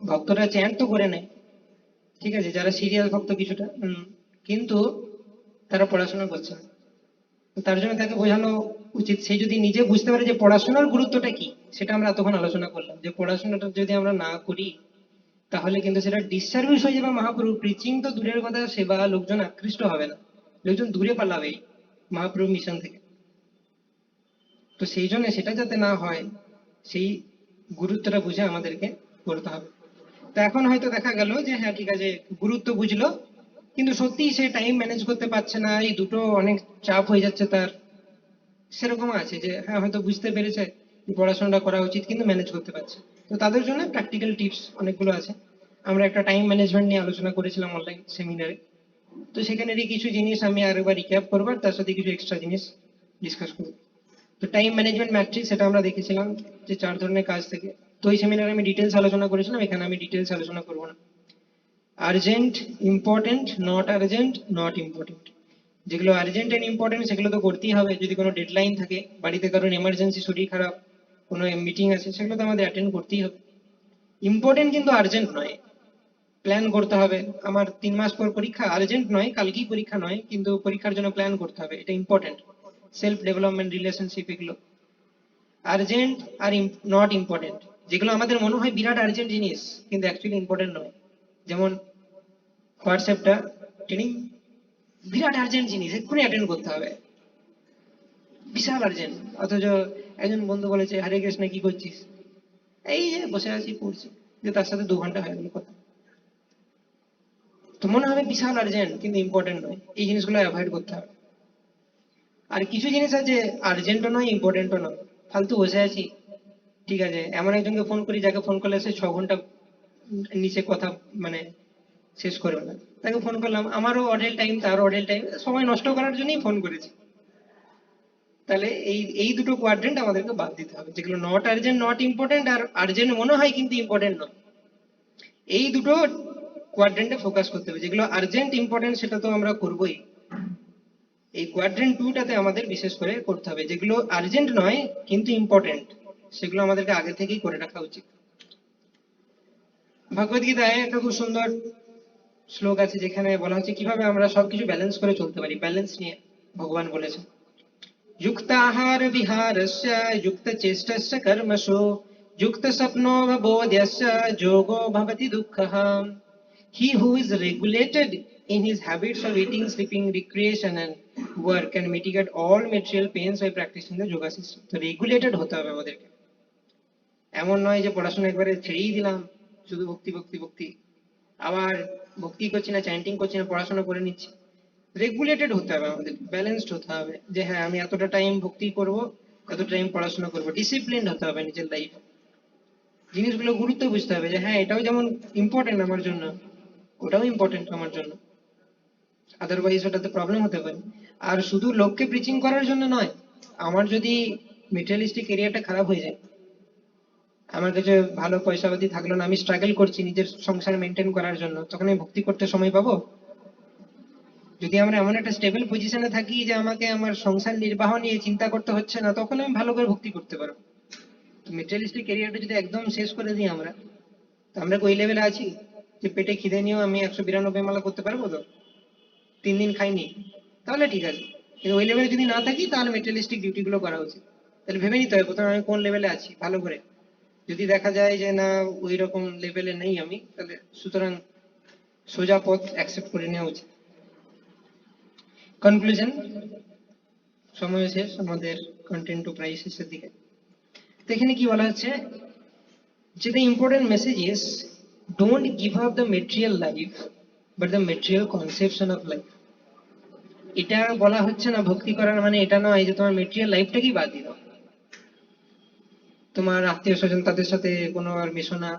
ভক্তরা চ্যান্ট তো করে নেয়, ঠিক আছে, যারা সিরিয়াস ভক্ত কিছুটা, কিন্তু তারা পড়াশোনা করছে না। তো তার জন্য তাকে বোঝানো উচিত, সে যদি নিজে বুঝতে পারে যে পড়াশোনার গুরুত্বটা কি। সেটা আমরা এতক্ষণ আলোচনা করলাম যে পড়াশোনাটা যদি আমরা না করি তাহলে কিন্তু সেটা ডিসসার্ভিস হয়ে যাবে মহাপ্রভু। প্রিচিং তো দূরের কথা, সেবা, লোকজন আকৃষ্ট হবে না, লোকজন দূরে পালাবে মহাপ্রভু মিশন থেকে। তো সেই জন্য সেটা যাতে না হয়, সেই গুরুত্বটা বুঝে আমাদেরকে করতে হবে। তো এখন হয়তো দেখা গেল যে হ্যাঁ ঠিক আছে, গুরুত্ব বুঝলো, কিন্তু সত্যি সে টাইম ম্যানেজ করতে পারছে না, এই দুটো অনেক চাপ হয়ে যাচ্ছে তার। সেরকম আছে যে হ্যাঁ হয়তো বুঝতে পেরেছে যে পড়াশোনাটা করা উচিত কিন্তু ম্যানেজ করতে পারছে। তো তাদের জন্য প্র্যাকটিক্যাল টিপস অনেকগুলো আছে। আমরা একটা টাইম ম্যানেজমেন্ট নিয়ে আলোচনা করেছিলাম অনলাইন সেমিনারে, তো সেখানেরই কিছু জিনিস আমি আরেকবার রিক্যাপ করবো, আর তার সাথে কিছু এক্সট্রা জিনিস ডিসকাস করবো। তো টাইম ম্যানেজমেন্ট ম্যাট্রিক্স, সেটা আমরা দেখেছিলাম যে 4 ধরনের কাজ থেকে। তো ওই সেমিনারে আমি ডিটেলস আলোচনা করেছিলাম, এখানে আমি ডিটেলস আলোচনা করবো না। Urgent, important, not urgent, not important. যেগুলো আর্জেন্ট এন্ড ইম্পর্টেন্ট সেগুলো তো করতেই হবে, যদি কোনো ডেডলাইন থাকে, বাড়িতে কারণ এমার্জেন্সি, শরীর খারাপ, কোনো মিটিং আছে, সেগুলো তো আমাদের অ্যাটেন্ড করতেই হবে। ইম্পর্টেন্ট কিন্তু আর্জেন্ট নয়, প্ল্যান করতে হবে। আমার 3 মাস পর পরীক্ষা, আর্জেন্ট নয়, কালকেই পরীক্ষা নয়, কিন্তু পরীক্ষার জন্য প্ল্যান করতে হবে, এটা ইম্পর্টেন্ট। সেলফ ডেভেলপমেন্ট, রিলেশনশিপ, এগুলো আর্জেন্ট আর নট ইম্পর্টেন্ট। যেগুলো আমাদের মনে হয় বিরাট আর্জেন্ট জিনিস কিন্তু অ্যাকচুয়ালি ইম্পর্টেন্ট নয়, যেমন হোয়াটসঅ্যাপটা ট্রেনিং বিরাট আর্জেন্ট জিনিস, এক্ষুনি অ্যাটেন্ড করতে হবে, বিশাল আর্জেন্ট। অথচ একজন বন্ধু বলেছে, হরে কৃষ্ণ কি করছিস? এই যে বসে আছি পড়ছি, যে তার সাথে 2 ঘন্টা হয়ে গেল কথা। তো মনে হবে বিশাল আর্জেন্ট, কিন্তু ইম্পর্টেন্ট নয়। এই জিনিসগুলো অ্যাভয়েড করতে হবে। আর কিছু জিনিস আছে আর্জেন্টও নয়, ইম্পর্টেন্টও নয়, ফালতু বসে আছি, ঠিক আছে, এমন একজনকে ফোন করি যাকে ফোন করলে সে 6 ঘন্টা নিচে কথা মানে শেষ করবে না। তাকে ফোন করলাম, আমারও অডেল টাইম, তারও অডেল টাইম, সময় নষ্ট করার জন্যই ফোন করেছি। তাহলে এই এই দুটো কোয়াড্রেন্ট আমাদেরকে বাদ দিতে হবে, যেগুলো নট আর্জেন্ট, নট ইম্পর্টেন্ট, আর আর্জেন্ট মনে হয় কিন্তু ইম্পর্টেন্ট নয়। এই দুটো কোয়াড্রেন্টে ফোকাস করতে হবে। যেগুলো আর্জেন্ট ইম্পর্টেন্ট সেটা তো আমরা করবোই, এই কোয়াড্রেন্ট টুটাতে আমাদের বিশেষ করে করতে হবে। যেগুলো আর্জেন্ট নয় কিন্তু ইম্পর্টেন্ট, সেগুলো আমাদেরকে আগে থেকেই করে রাখা উচিত। ভগবদ গীতায় একটা খুব সুন্দর শ্লোক আছে যেখানে বলা হচ্ছে কিভাবে আমরা সবকিছু ব্যালেন্স করে চলতে পারি। ব্যালেন্স নিয়ে ভগবান বলেছেন, युक्ताहार विहारस्य युक्तचेष्टस्य कर्मसु युक्तस्वप्नोपबोधस्य योगो भवति दुःखः। He who is regulated in his habits of eating, sleeping, recreation and work can mitigate all material pains by practicing the yoga system. তো regulated হতে হবে আমাদেরকে। এমন নয় যে পড়াশোনা একবারে ছেড়েই দিলাম, শুধু ভক্তি ভক্তি ভক্তি, আবার ভক্তি করছি না, চ্যান্টিং করছি না, পড়াশোনা করে নিচ্ছি। রেগুলেটেড হতে হবে আমাদের, ব্যালেন্সড হতে হবে, যে হ্যাঁ আমি এতটা টাইম ভক্তি করব, এতটা টাইম পড়াশোনা করব, ডিসিপ্লিন হতে হবে নিজের লাইফ। জিনিসগুলো গুরুত্ব বুঝতে হবে যে হ্যাঁ এটাও যেমন ইম্পর্টেন্ট আমার জন্য, ওটাও ইম্পর্টেন্ট আমার জন্য, আদারওয়াইজ ওটাতে প্রবলেম হতে পারে। আর শুধু লোককে প্রিচিং করার জন্য নয়, আমার যদি মেটেরিয়ালিস্টিক এরিয়াটা খারাপ হয়ে যায়, আমার কাছে ভালো পয়সাপাতি থাকলো না, আমি স্ট্রাগল করছি নিজের সংসার মেনটেন করার জন্য, তখন আমি ভক্তি করতে সময় পাবো? যদি আমরা এমন একটা স্টেবল পজিশনে থাকি যে আমাকে আমার সংসার নির্বাহ নিয়ে চিন্তা করতে হচ্ছে না, তখন আমি ভালো করে ভক্তি করতে পারবো। তো মেটেরিয়ালিস্টিক ক্যারিয়ারটা যদি একদম শেষ করে দিই আমরা, তো আমরা কি ওই লেভেলে আছি যে পেটে খিদে নিয়েও আমি 192 মালা করতে পারবো? তো 3 দিন খাইনি, তাহলে ঠিক আছে। কিন্তু ওই লেভেলে যদি না থাকি, তাহলে মেটেরিয়ালিস্টিক ডিউটি গুলো করা উচিত। তাহলে ভেবে নিতে হবে প্রথমে আমি কোন লেভেলে আছি ভালো করে। যদি দেখা যায় যে না, ওই রকম লেভেলে নেই আমি, তাহলে সুতরাং সোজা পথ অ্যাকসেপ্ট করে নেওয়া উচিত। কনক্লুশন, সময় শেষ আমাদের, কন্টেন্ট টু প্রায় শেষের দিকে। তো এখানে কি বলা হচ্ছে যে the important message is don't give up the material life but the material conception of life. এটা বলা হচ্ছে না ভক্তি করার মানে এটা নয় যে তোমার মেটেরিয়াল লাইফটাকেই বাদ দিয়ে দাও, তোমার আত্মীয় স্বজন তাদের সাথে কোনো আর মেশো না,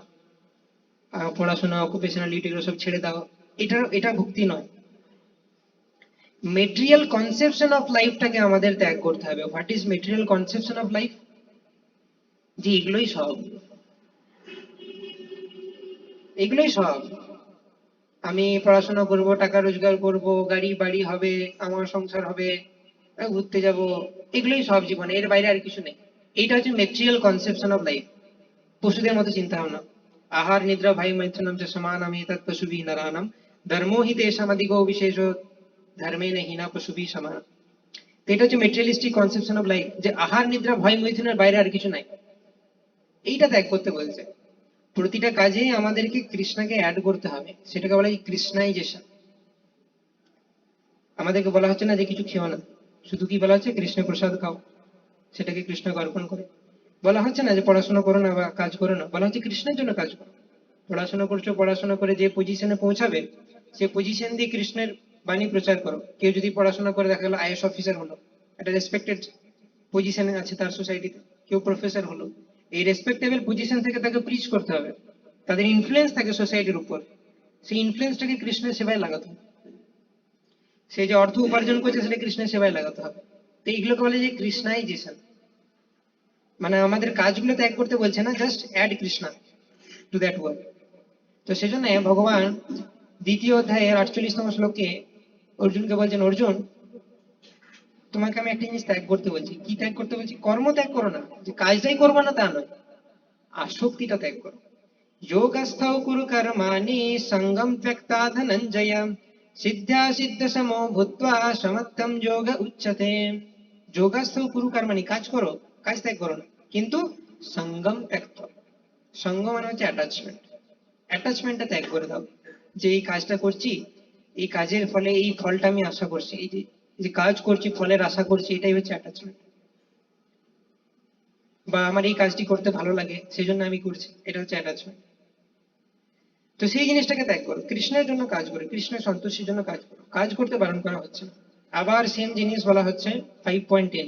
পড়াশোনা অকুপেশনাল ডিউটি সব ছেড়ে দাও, এটা এটা ভক্তি নয়। মেটেরিয়াল কনসেপশন অফ লাইফটাকে আমাদের ত্যাগ করতে হবে। What is material conception of life? যে এগুলোই সব, এগুলোই সব, আমি পড়াশোনা করব, টাকা রোজগার করব, গাড়ি বাড়ি হবে, আমার সংসার হবে, ঘুরতে যাব, এগুলোই সব জীবন, এর বাইরে আর কিছু নেই। এইটা হচ্ছে মেটেরিয়াল কনসেপশন অফ লাইফ। পশুদের মতো চিন্তা ভাবনা। আহার নিদ্রা ভাই মৈথুনম চ সমানম এতৎ পশুভিঃ নরাণাম ধর্মো হি তেষাম্ অধিকো বিশেষো ধর্মেণ হীনা পশুভিঃ সমান। তো এটা হচ্ছে মেটেরিয়ালিস্টিক কনসেপশন অফ লাইফ, যে আহার নিদ্রা ভয় মৈথুনের বাইরে আর কিছু নাই। এইটা ত্যাগ করতে বলছে। প্রতিটা কাজেই আমাদেরকে কৃষ্ণকে অ্যাড করতে হবে, সেটাকে বলা হয় কৃষ্ণাইজেশন। আমাদেরকে বলা হচ্ছে না যে কিছু খেও না, শুধু কি বলা হচ্ছে কৃষ্ণ প্রসাদ খাও, সেটাকে কৃষ্ণকে অর্পণ করে। বলা হচ্ছে না যে পড়াশোনা করো না বা কাজ করো না, বলা হচ্ছে কৃষ্ণের জন্য কাজ করো। পড়াশোনা করছো, পড়াশোনা করে যে পজিশনে পৌঁছাবে, সে পজিশন দিয়ে কৃষ্ণের বাণী প্রচার করো। কেউ যদি পড়াশোনা করে দেখা গেলো আইএস অফিসার হলো, একটা রেসপেক্টেড পজিশনে আছে তার সোসাইটিতে, কেউ প্রফেসর হলো, এই রেসপেক্টেবল পজিশন থেকে তাকে প্রিচ করতে হবে। তাদের ইনফ্লুয়েন্স থাকে সোসাইটির উপর, সেই ইনফ্লুয়েন্সটাকে কৃষ্ণের সেবায় লাগাতে হবে। সে যে অর্থ উপার্জন করছে সেটা কৃষ্ণের সেবায় লাগাতে হবে। তো এইগুলোকে বলে যে কৃষ্ণাইজেশন। মানে আমাদের কাজগুলো ত্যাগ করতে বলছে না, just add Krishna to that work. তো সেজন্য ভগবান দ্বিতীয় অধ্যায়ের 48তম শ্লোকে অর্জুনকে বলছেন, অর্জুন তোমাকে আমি একটা জিনিস ত্যাগ করতে বলছি। কি ত্যাগ করতে বলছি? কর্ম ত্যাগ করো না, যে কাজটাই করবো না তা নয়, আসক্তিটা ত্যাগ করো। যোগস্থৌ কুরু কর্মাণি সঙ্গম ত্যক্তা ধনঞ্জয় সিদ্ধ্যা সিদ্ধ সমো ভূত্বা সমত্তম যোগ উচ্যতে। যোগস্থৌ কুরু কর্মাণি, কাজ করো, কাজ ত্যাগ করো না, কিন্তু সঙ্গম ত্যক্ত। সঙ্গ মানে হচ্ছে অ্যাটাচমেন্ট, অ্যাটাচমেন্টটা ত্যাগ করে দাও। যে এই কাজটা করছি, এই কাজের ফলে এই ফলটা আমি আশা করছি, এই যে যে কাজ করছি ফলের আশা করছি, এটাই হচ্ছে অ্যাটাচমেন্ট। বা আমার এই কাজটি করতে ভালো লাগে সেই জন্য আমি করছি, এটা হচ্ছে অ্যাটাচমেন্ট। তো সেই জিনিসটাকে ত্যাগ করো, কৃষ্ণের জন্য কাজ করো, কৃষ্ণের সন্তুষ্টির জন্য কাজ করো, কাজ করতে বারণ করা হচ্ছে না। আবার সেম জিনিস বলা হচ্ছে 5.10,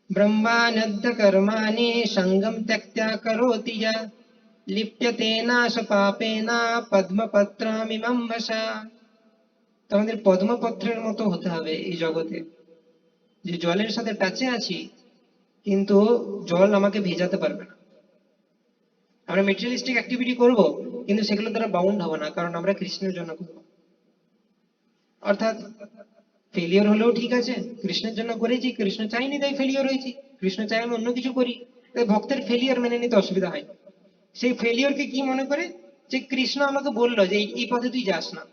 ব্রহ্মানদ্য কর্মাণি সঙ্গম ত্যক্ত্বা করোতি যা লিপ্যতে নাশ পাপেনা পদ্মপত্রামিমং বশা। তো আমাদের পদ্মপত্রের মতো হতে হবে এই জগতে, যে জলের সাথে টাচে আছি কিন্তু জল আমাকে ভেজাতে পারবে না। আমরা মেটেরিয়ালিস্টিক অ্যাক্টিভিটি করব কিন্তু সেগুলো দ্বারা বাউন্ড হবো না, কারণ আমরা কৃষ্ণের জন্য করব। অর্থাৎ ফেলিওর হলেও ঠিক আছে, কৃষ্ণের জন্য করেছি, কৃষ্ণ চাইনি তাই ফেলিওর হয়েছি, কৃষ্ণ চাই আমি অন্য কিছু করি, তাই ভক্তের ফেলিওর মেনে নিতে অসুবিধা হয়। সেই ফেলিওরকে কি মনে করে, যে কৃষ্ণ আমাকে বললো যে এই পথে তুই যাস না,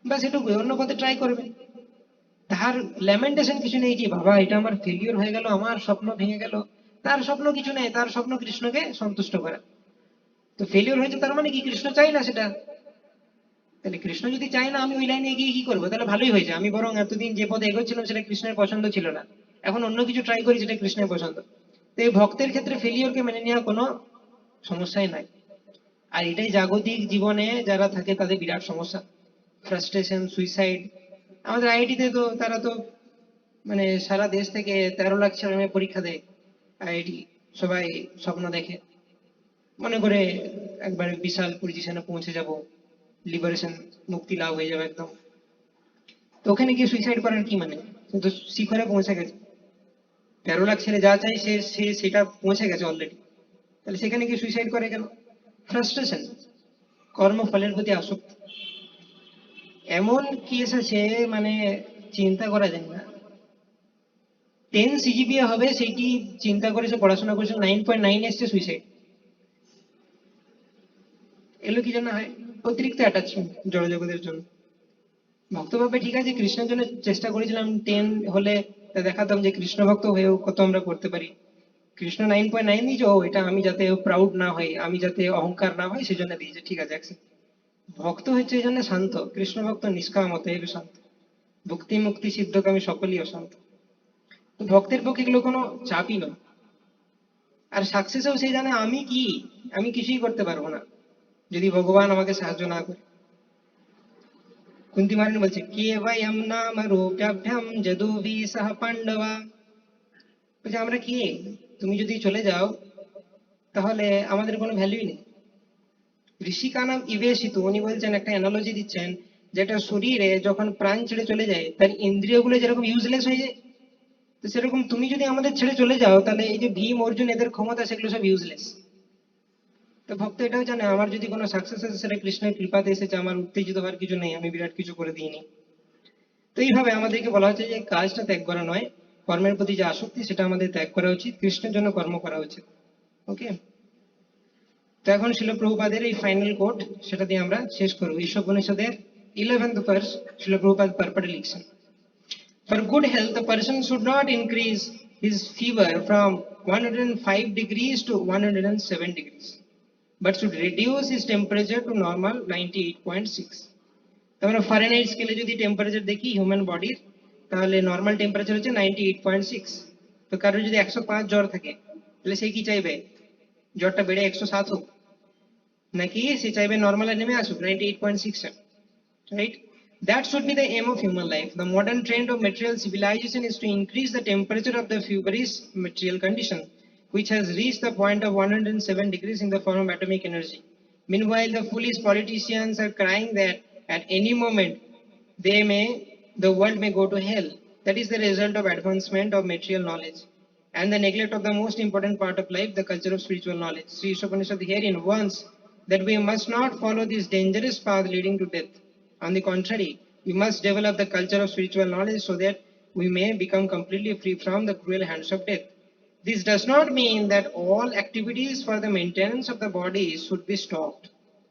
বা সেটুকুই, অন্য পথে ট্রাই করবে। তার ল্যামেন্টেশন কিছু নেই যে বাবা এটা আমার ফেলিওর হয়ে গেল, আমার স্বপ্ন ভেঙে গেল। তার স্বপ্ন কিছু নেই, তার স্বপ্ন কৃষ্ণকে সন্তুষ্ট করা। তো ফেলিওর হয়েছে তার মানে কি কৃষ্ণ চাই না সেটা? তাহলে কৃষ্ণ যদি চায় না আমি ওই লাইনে এগিয়ে কি করবো? তাহলে ভালোই হয়েছে, আমি বরং এতদিন যে পথে এগোচ্ছিলাম সেটা কৃষ্ণের পছন্দ ছিল না, এখন অন্য কিছু ট্রাই করি যেটা কৃষ্ণের পছন্দ। তো এই ভক্তের ক্ষেত্রে ফেলিওরকে মেনে নেওয়া কোনো সমস্যাই নাই। আর এটাই জাগতিক জীবনে যারা থাকে তাদের বিরাট সমস্যা, ফ্রাস্ট্রেশন, সুইসাইড। আমাদের আইআইটিতে তো তারা তো মানে সারা দেশ থেকে 13 লাখ ছেলে মেয়ে পরীক্ষা দেয় আইআইটি, সবাই স্বপ্ন দেখে, মনে করে একবার বিশাল পজিশনে পৌঁছে যাব, লিবারেশন, মুক্তি লাভ হয়ে যাবে একদম। তো ওখানে গিয়ে সুইসাইড করার কি মানে? কিন্তু শিখরে পৌঁছে গেছে, 13 লাখ ছেলে যা চাই সে সে সেটা পৌঁছে গেছে অলরেডি, তাহলে সেখানে গিয়ে সুইসাইড করে কেন? ফ্রাস্ট্রেশন, কর্মফলের প্রতি আসক্তি। এমন কেস আছে মানে চিন্তা করা যায় না। 10 সিজিপিএ হবে সেইটি চিন্তা করে সে পড়াশোনা করেছে, 9.9 এসছে, সুইসাইড। এগুলো কি জন্য হয়? অতিরিক্ত অ্যাটাচমেন্ট জড়জগতের জন্য। ভক্ত ভাবে ঠিক আছে, কৃষ্ণের জন্য চেষ্টা করেছিলাম 10 হলে, তা দেখাতাম যে কৃষ্ণ ভক্ত হয়েও কত আমরা করতে পারি। কৃষ্ণ 9.9 দিয়েছে, ও এটা আমি যাতে প্রাউড না হই, আমি যাতে অহংকার না হয় সেজন্য দিয়েছে, ঠিক আছে accept। ভক্ত হচ্ছে এই জন্য শান্ত, কৃষ্ণ ভক্ত নিষ্কাম অতএব শান্ত, ভক্তি মুক্তি সিদ্ধকামী সকলই অশান্ত। তো ভক্তের পক্ষে এগুলো কোনো চাপই নয়। আর সাকসেসেও সেই জানে আমি কি, আমি কিছুই করতে পারবো না যদি ভগবান আমাকে সাহায্য না করে। কুন্তি মহারানী বলছে কে বয়ম নাম রূপ্যাভ্যাম যদুভি সহ পাণ্ডবা। বলছে আমরা কি, তুমি যদি চলে যাও তাহলে আমাদের কোনো ভ্যালুই নেই। ঋষিকা নাম ইবেশিত, উনি বলছেন, একটা অ্যানালজি দিচ্ছেন, যেটা শরীরে যখন প্রাণ ছেড়ে চলে যায় তার ইন্দ্রিয়গুলো যেরকম ইউজলেস হয়ে যায়, তো সেরকম তুমি যদি আমাদের ছেড়ে চলে যাও তাহলে এই যে ভীম অর্জুন এদের ক্ষমতা সেগুলো সব ইউজলেস। তো ভক্ত এটাও জানে আমার যদি কোনো সাকসেস আছে সেটা কৃষ্ণের কৃপাতে এসেছে, আমার উত্তেজিত হওয়ার কিছু নেই, আমি বিরাট কিছু করে দিইনি। তো এইভাবে আমাদেরকে বলা হচ্ছে যে কাজটা ত্যাগ করা নয়, কর্মের প্রতি যে আসক্তি সেটা আমাদের ত্যাগ করা উচিত, কৃষ্ণের জন্য কর্ম করা উচিত। ওকে। তো এখন শিল প্রভুপাদের এই ফাইনাল কোট, সেটা দিয়ে আমরা শেষ করবো। ঈশোপনিষদের 11th ভার্স শিল প্রভুপাদ পারপরে লিখছেন, for good health a person should not increase his fever from 105 degrees to 107 degrees, but should reduce his temperature to normal 98.6। তো আমরা ফারেনহাইট স্কেলে যদি টেম্পারেচার দেখি হিউম্যান বডির, তাহলে নর্মাল টেম্পারেচার হচ্ছে 98.6। তো কারোর যদি 105 জ্বর থাকে তাহলে সে কি চাইবে, জ্বরটা বেড়ে 107 হোক, নাকি সে চাইবে নর্মালে নেমে আসুক 98.6, right? That should be the aim of human life. The modern trend of material civilization is to increase the temperature of the feverish material condition, which has reached the point of 107 degrees in the form of atomic energy. Meanwhile, the foolish politicians are crying that at any moment the world may go to hell. That is the result of advancement of material knowledge and the neglect of the most important part of life, the culture of spiritual knowledge. Sri Ishopanishad herein warns that we must not follow this dangerous path leading to death. On the contrary, we must develop the culture of spiritual knowledge so that we may become completely free from the cruel hands of death. This does not mean that all activities for the maintenance of the body should be stopped.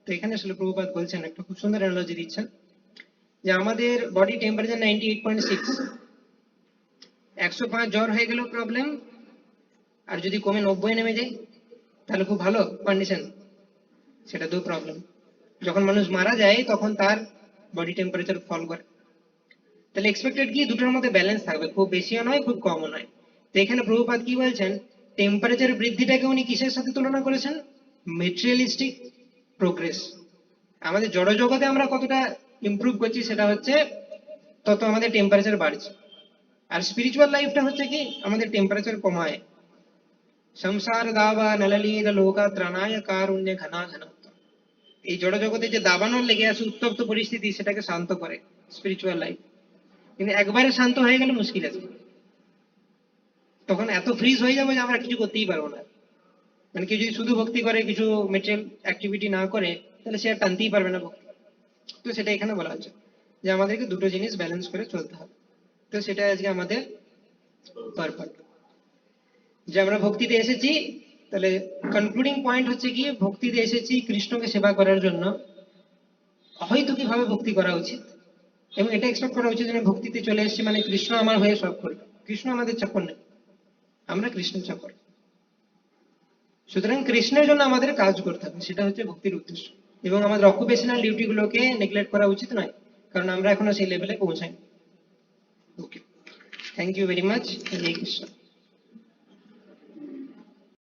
তো এখানে আসলে প্রভুপাদ বলছেন, একটা খুব সুন্দর analogy দিচ্ছেন, যে আমাদের বডি টেম্পারেচার 98.6, 105 জ্বর হয়ে গেলেও প্রবলেম, আর যদি কমে 90 নেমে যায় তাহলে খুব ভালো কন্ডিশন, সেটা তো প্রবলেম। যখন মানুষ মারা যায় তখন তার বডি টেম্পারেচার ফল করে। তাহলে এক্সপেক্টেড কি দুটোর মধ্যে ব্যালেন্স থাকবে, খুব বেশিও নয় খুব কমও নয়। তো এখানে প্রভুপাদ কি বলছেন, টেম্পারেচার বৃদ্ধিটাকে উনি কিসের সাথে তুলনা করেছেন? Materialistic progress. আমাদের জড়জগতে আমরা কতটা ইমপ্রুভ করছি সেটা হচ্ছে তত আমাদের টেম্পারেচার বাড়ছে। আর স্পিরিচুয়াল লাইফটা হচ্ছে কি আমাদের টেম্পারেচার কমায়। সংসার দাবা নললীর লোকা ত্রাণায় কারুণ্যে ঘনা ঘন। এই জড়জগতে যে দাবানল লেগে আছে উত্তপ্ত পরিস্থিতি সেটাকে শান্ত করে স্পিরিচুয়াল লাইফ। কিন্তু একবারে শান্ত হয়ে গেলে মুশকিল আছে, তখন এত ফ্রিজ হয়ে যাবে যে আমরা কিছু করতেই পারবো না। মানে কেউ যদি শুধু ভক্তি করে কিছু মেটেরিয়াল অ্যাক্টিভিটি না করে তাহলে সে আর টানতেই পারবে না ভক্তি। তো সেটা এখানে বলা হচ্ছে যে আমাদেরকে দুটো জিনিস ব্যালেন্স করে চলতে হবে। তো সেটা আজকে আমাদের পারপাস, যে আমরা ভক্তিতে এসেছি। তাহলে কনক্লুডিং পয়েন্ট হচ্ছে কি, ভক্তিতে এসেছি কৃষ্ণকে সেবা করার জন্য, হয়তো কিভাবে ভক্তি করা উচিত এবং এটা এক্সপেক্ট করা উচিত যে ভক্তিতে চলে এসেছি মানে কৃষ্ণ আমার হয়ে সব করবে। কৃষ্ণ আমাদের চাকর নেই, আমরা কৃষ্ণের চাকর। সুতরাং কৃষ্ণের জন্য আমাদের কাজ করতে হবে, সেটা হচ্ছে ভক্তির উদ্দেশ্য। এবং আমাদের অকুপেশনাল ডিউটি গুলোকে নেগলেক্ট করা উচিত নয়, কারণ আমরা এখনো সেই লেভেলে পৌঁছাইনি। Okay, thank you very much. Hare Krishna.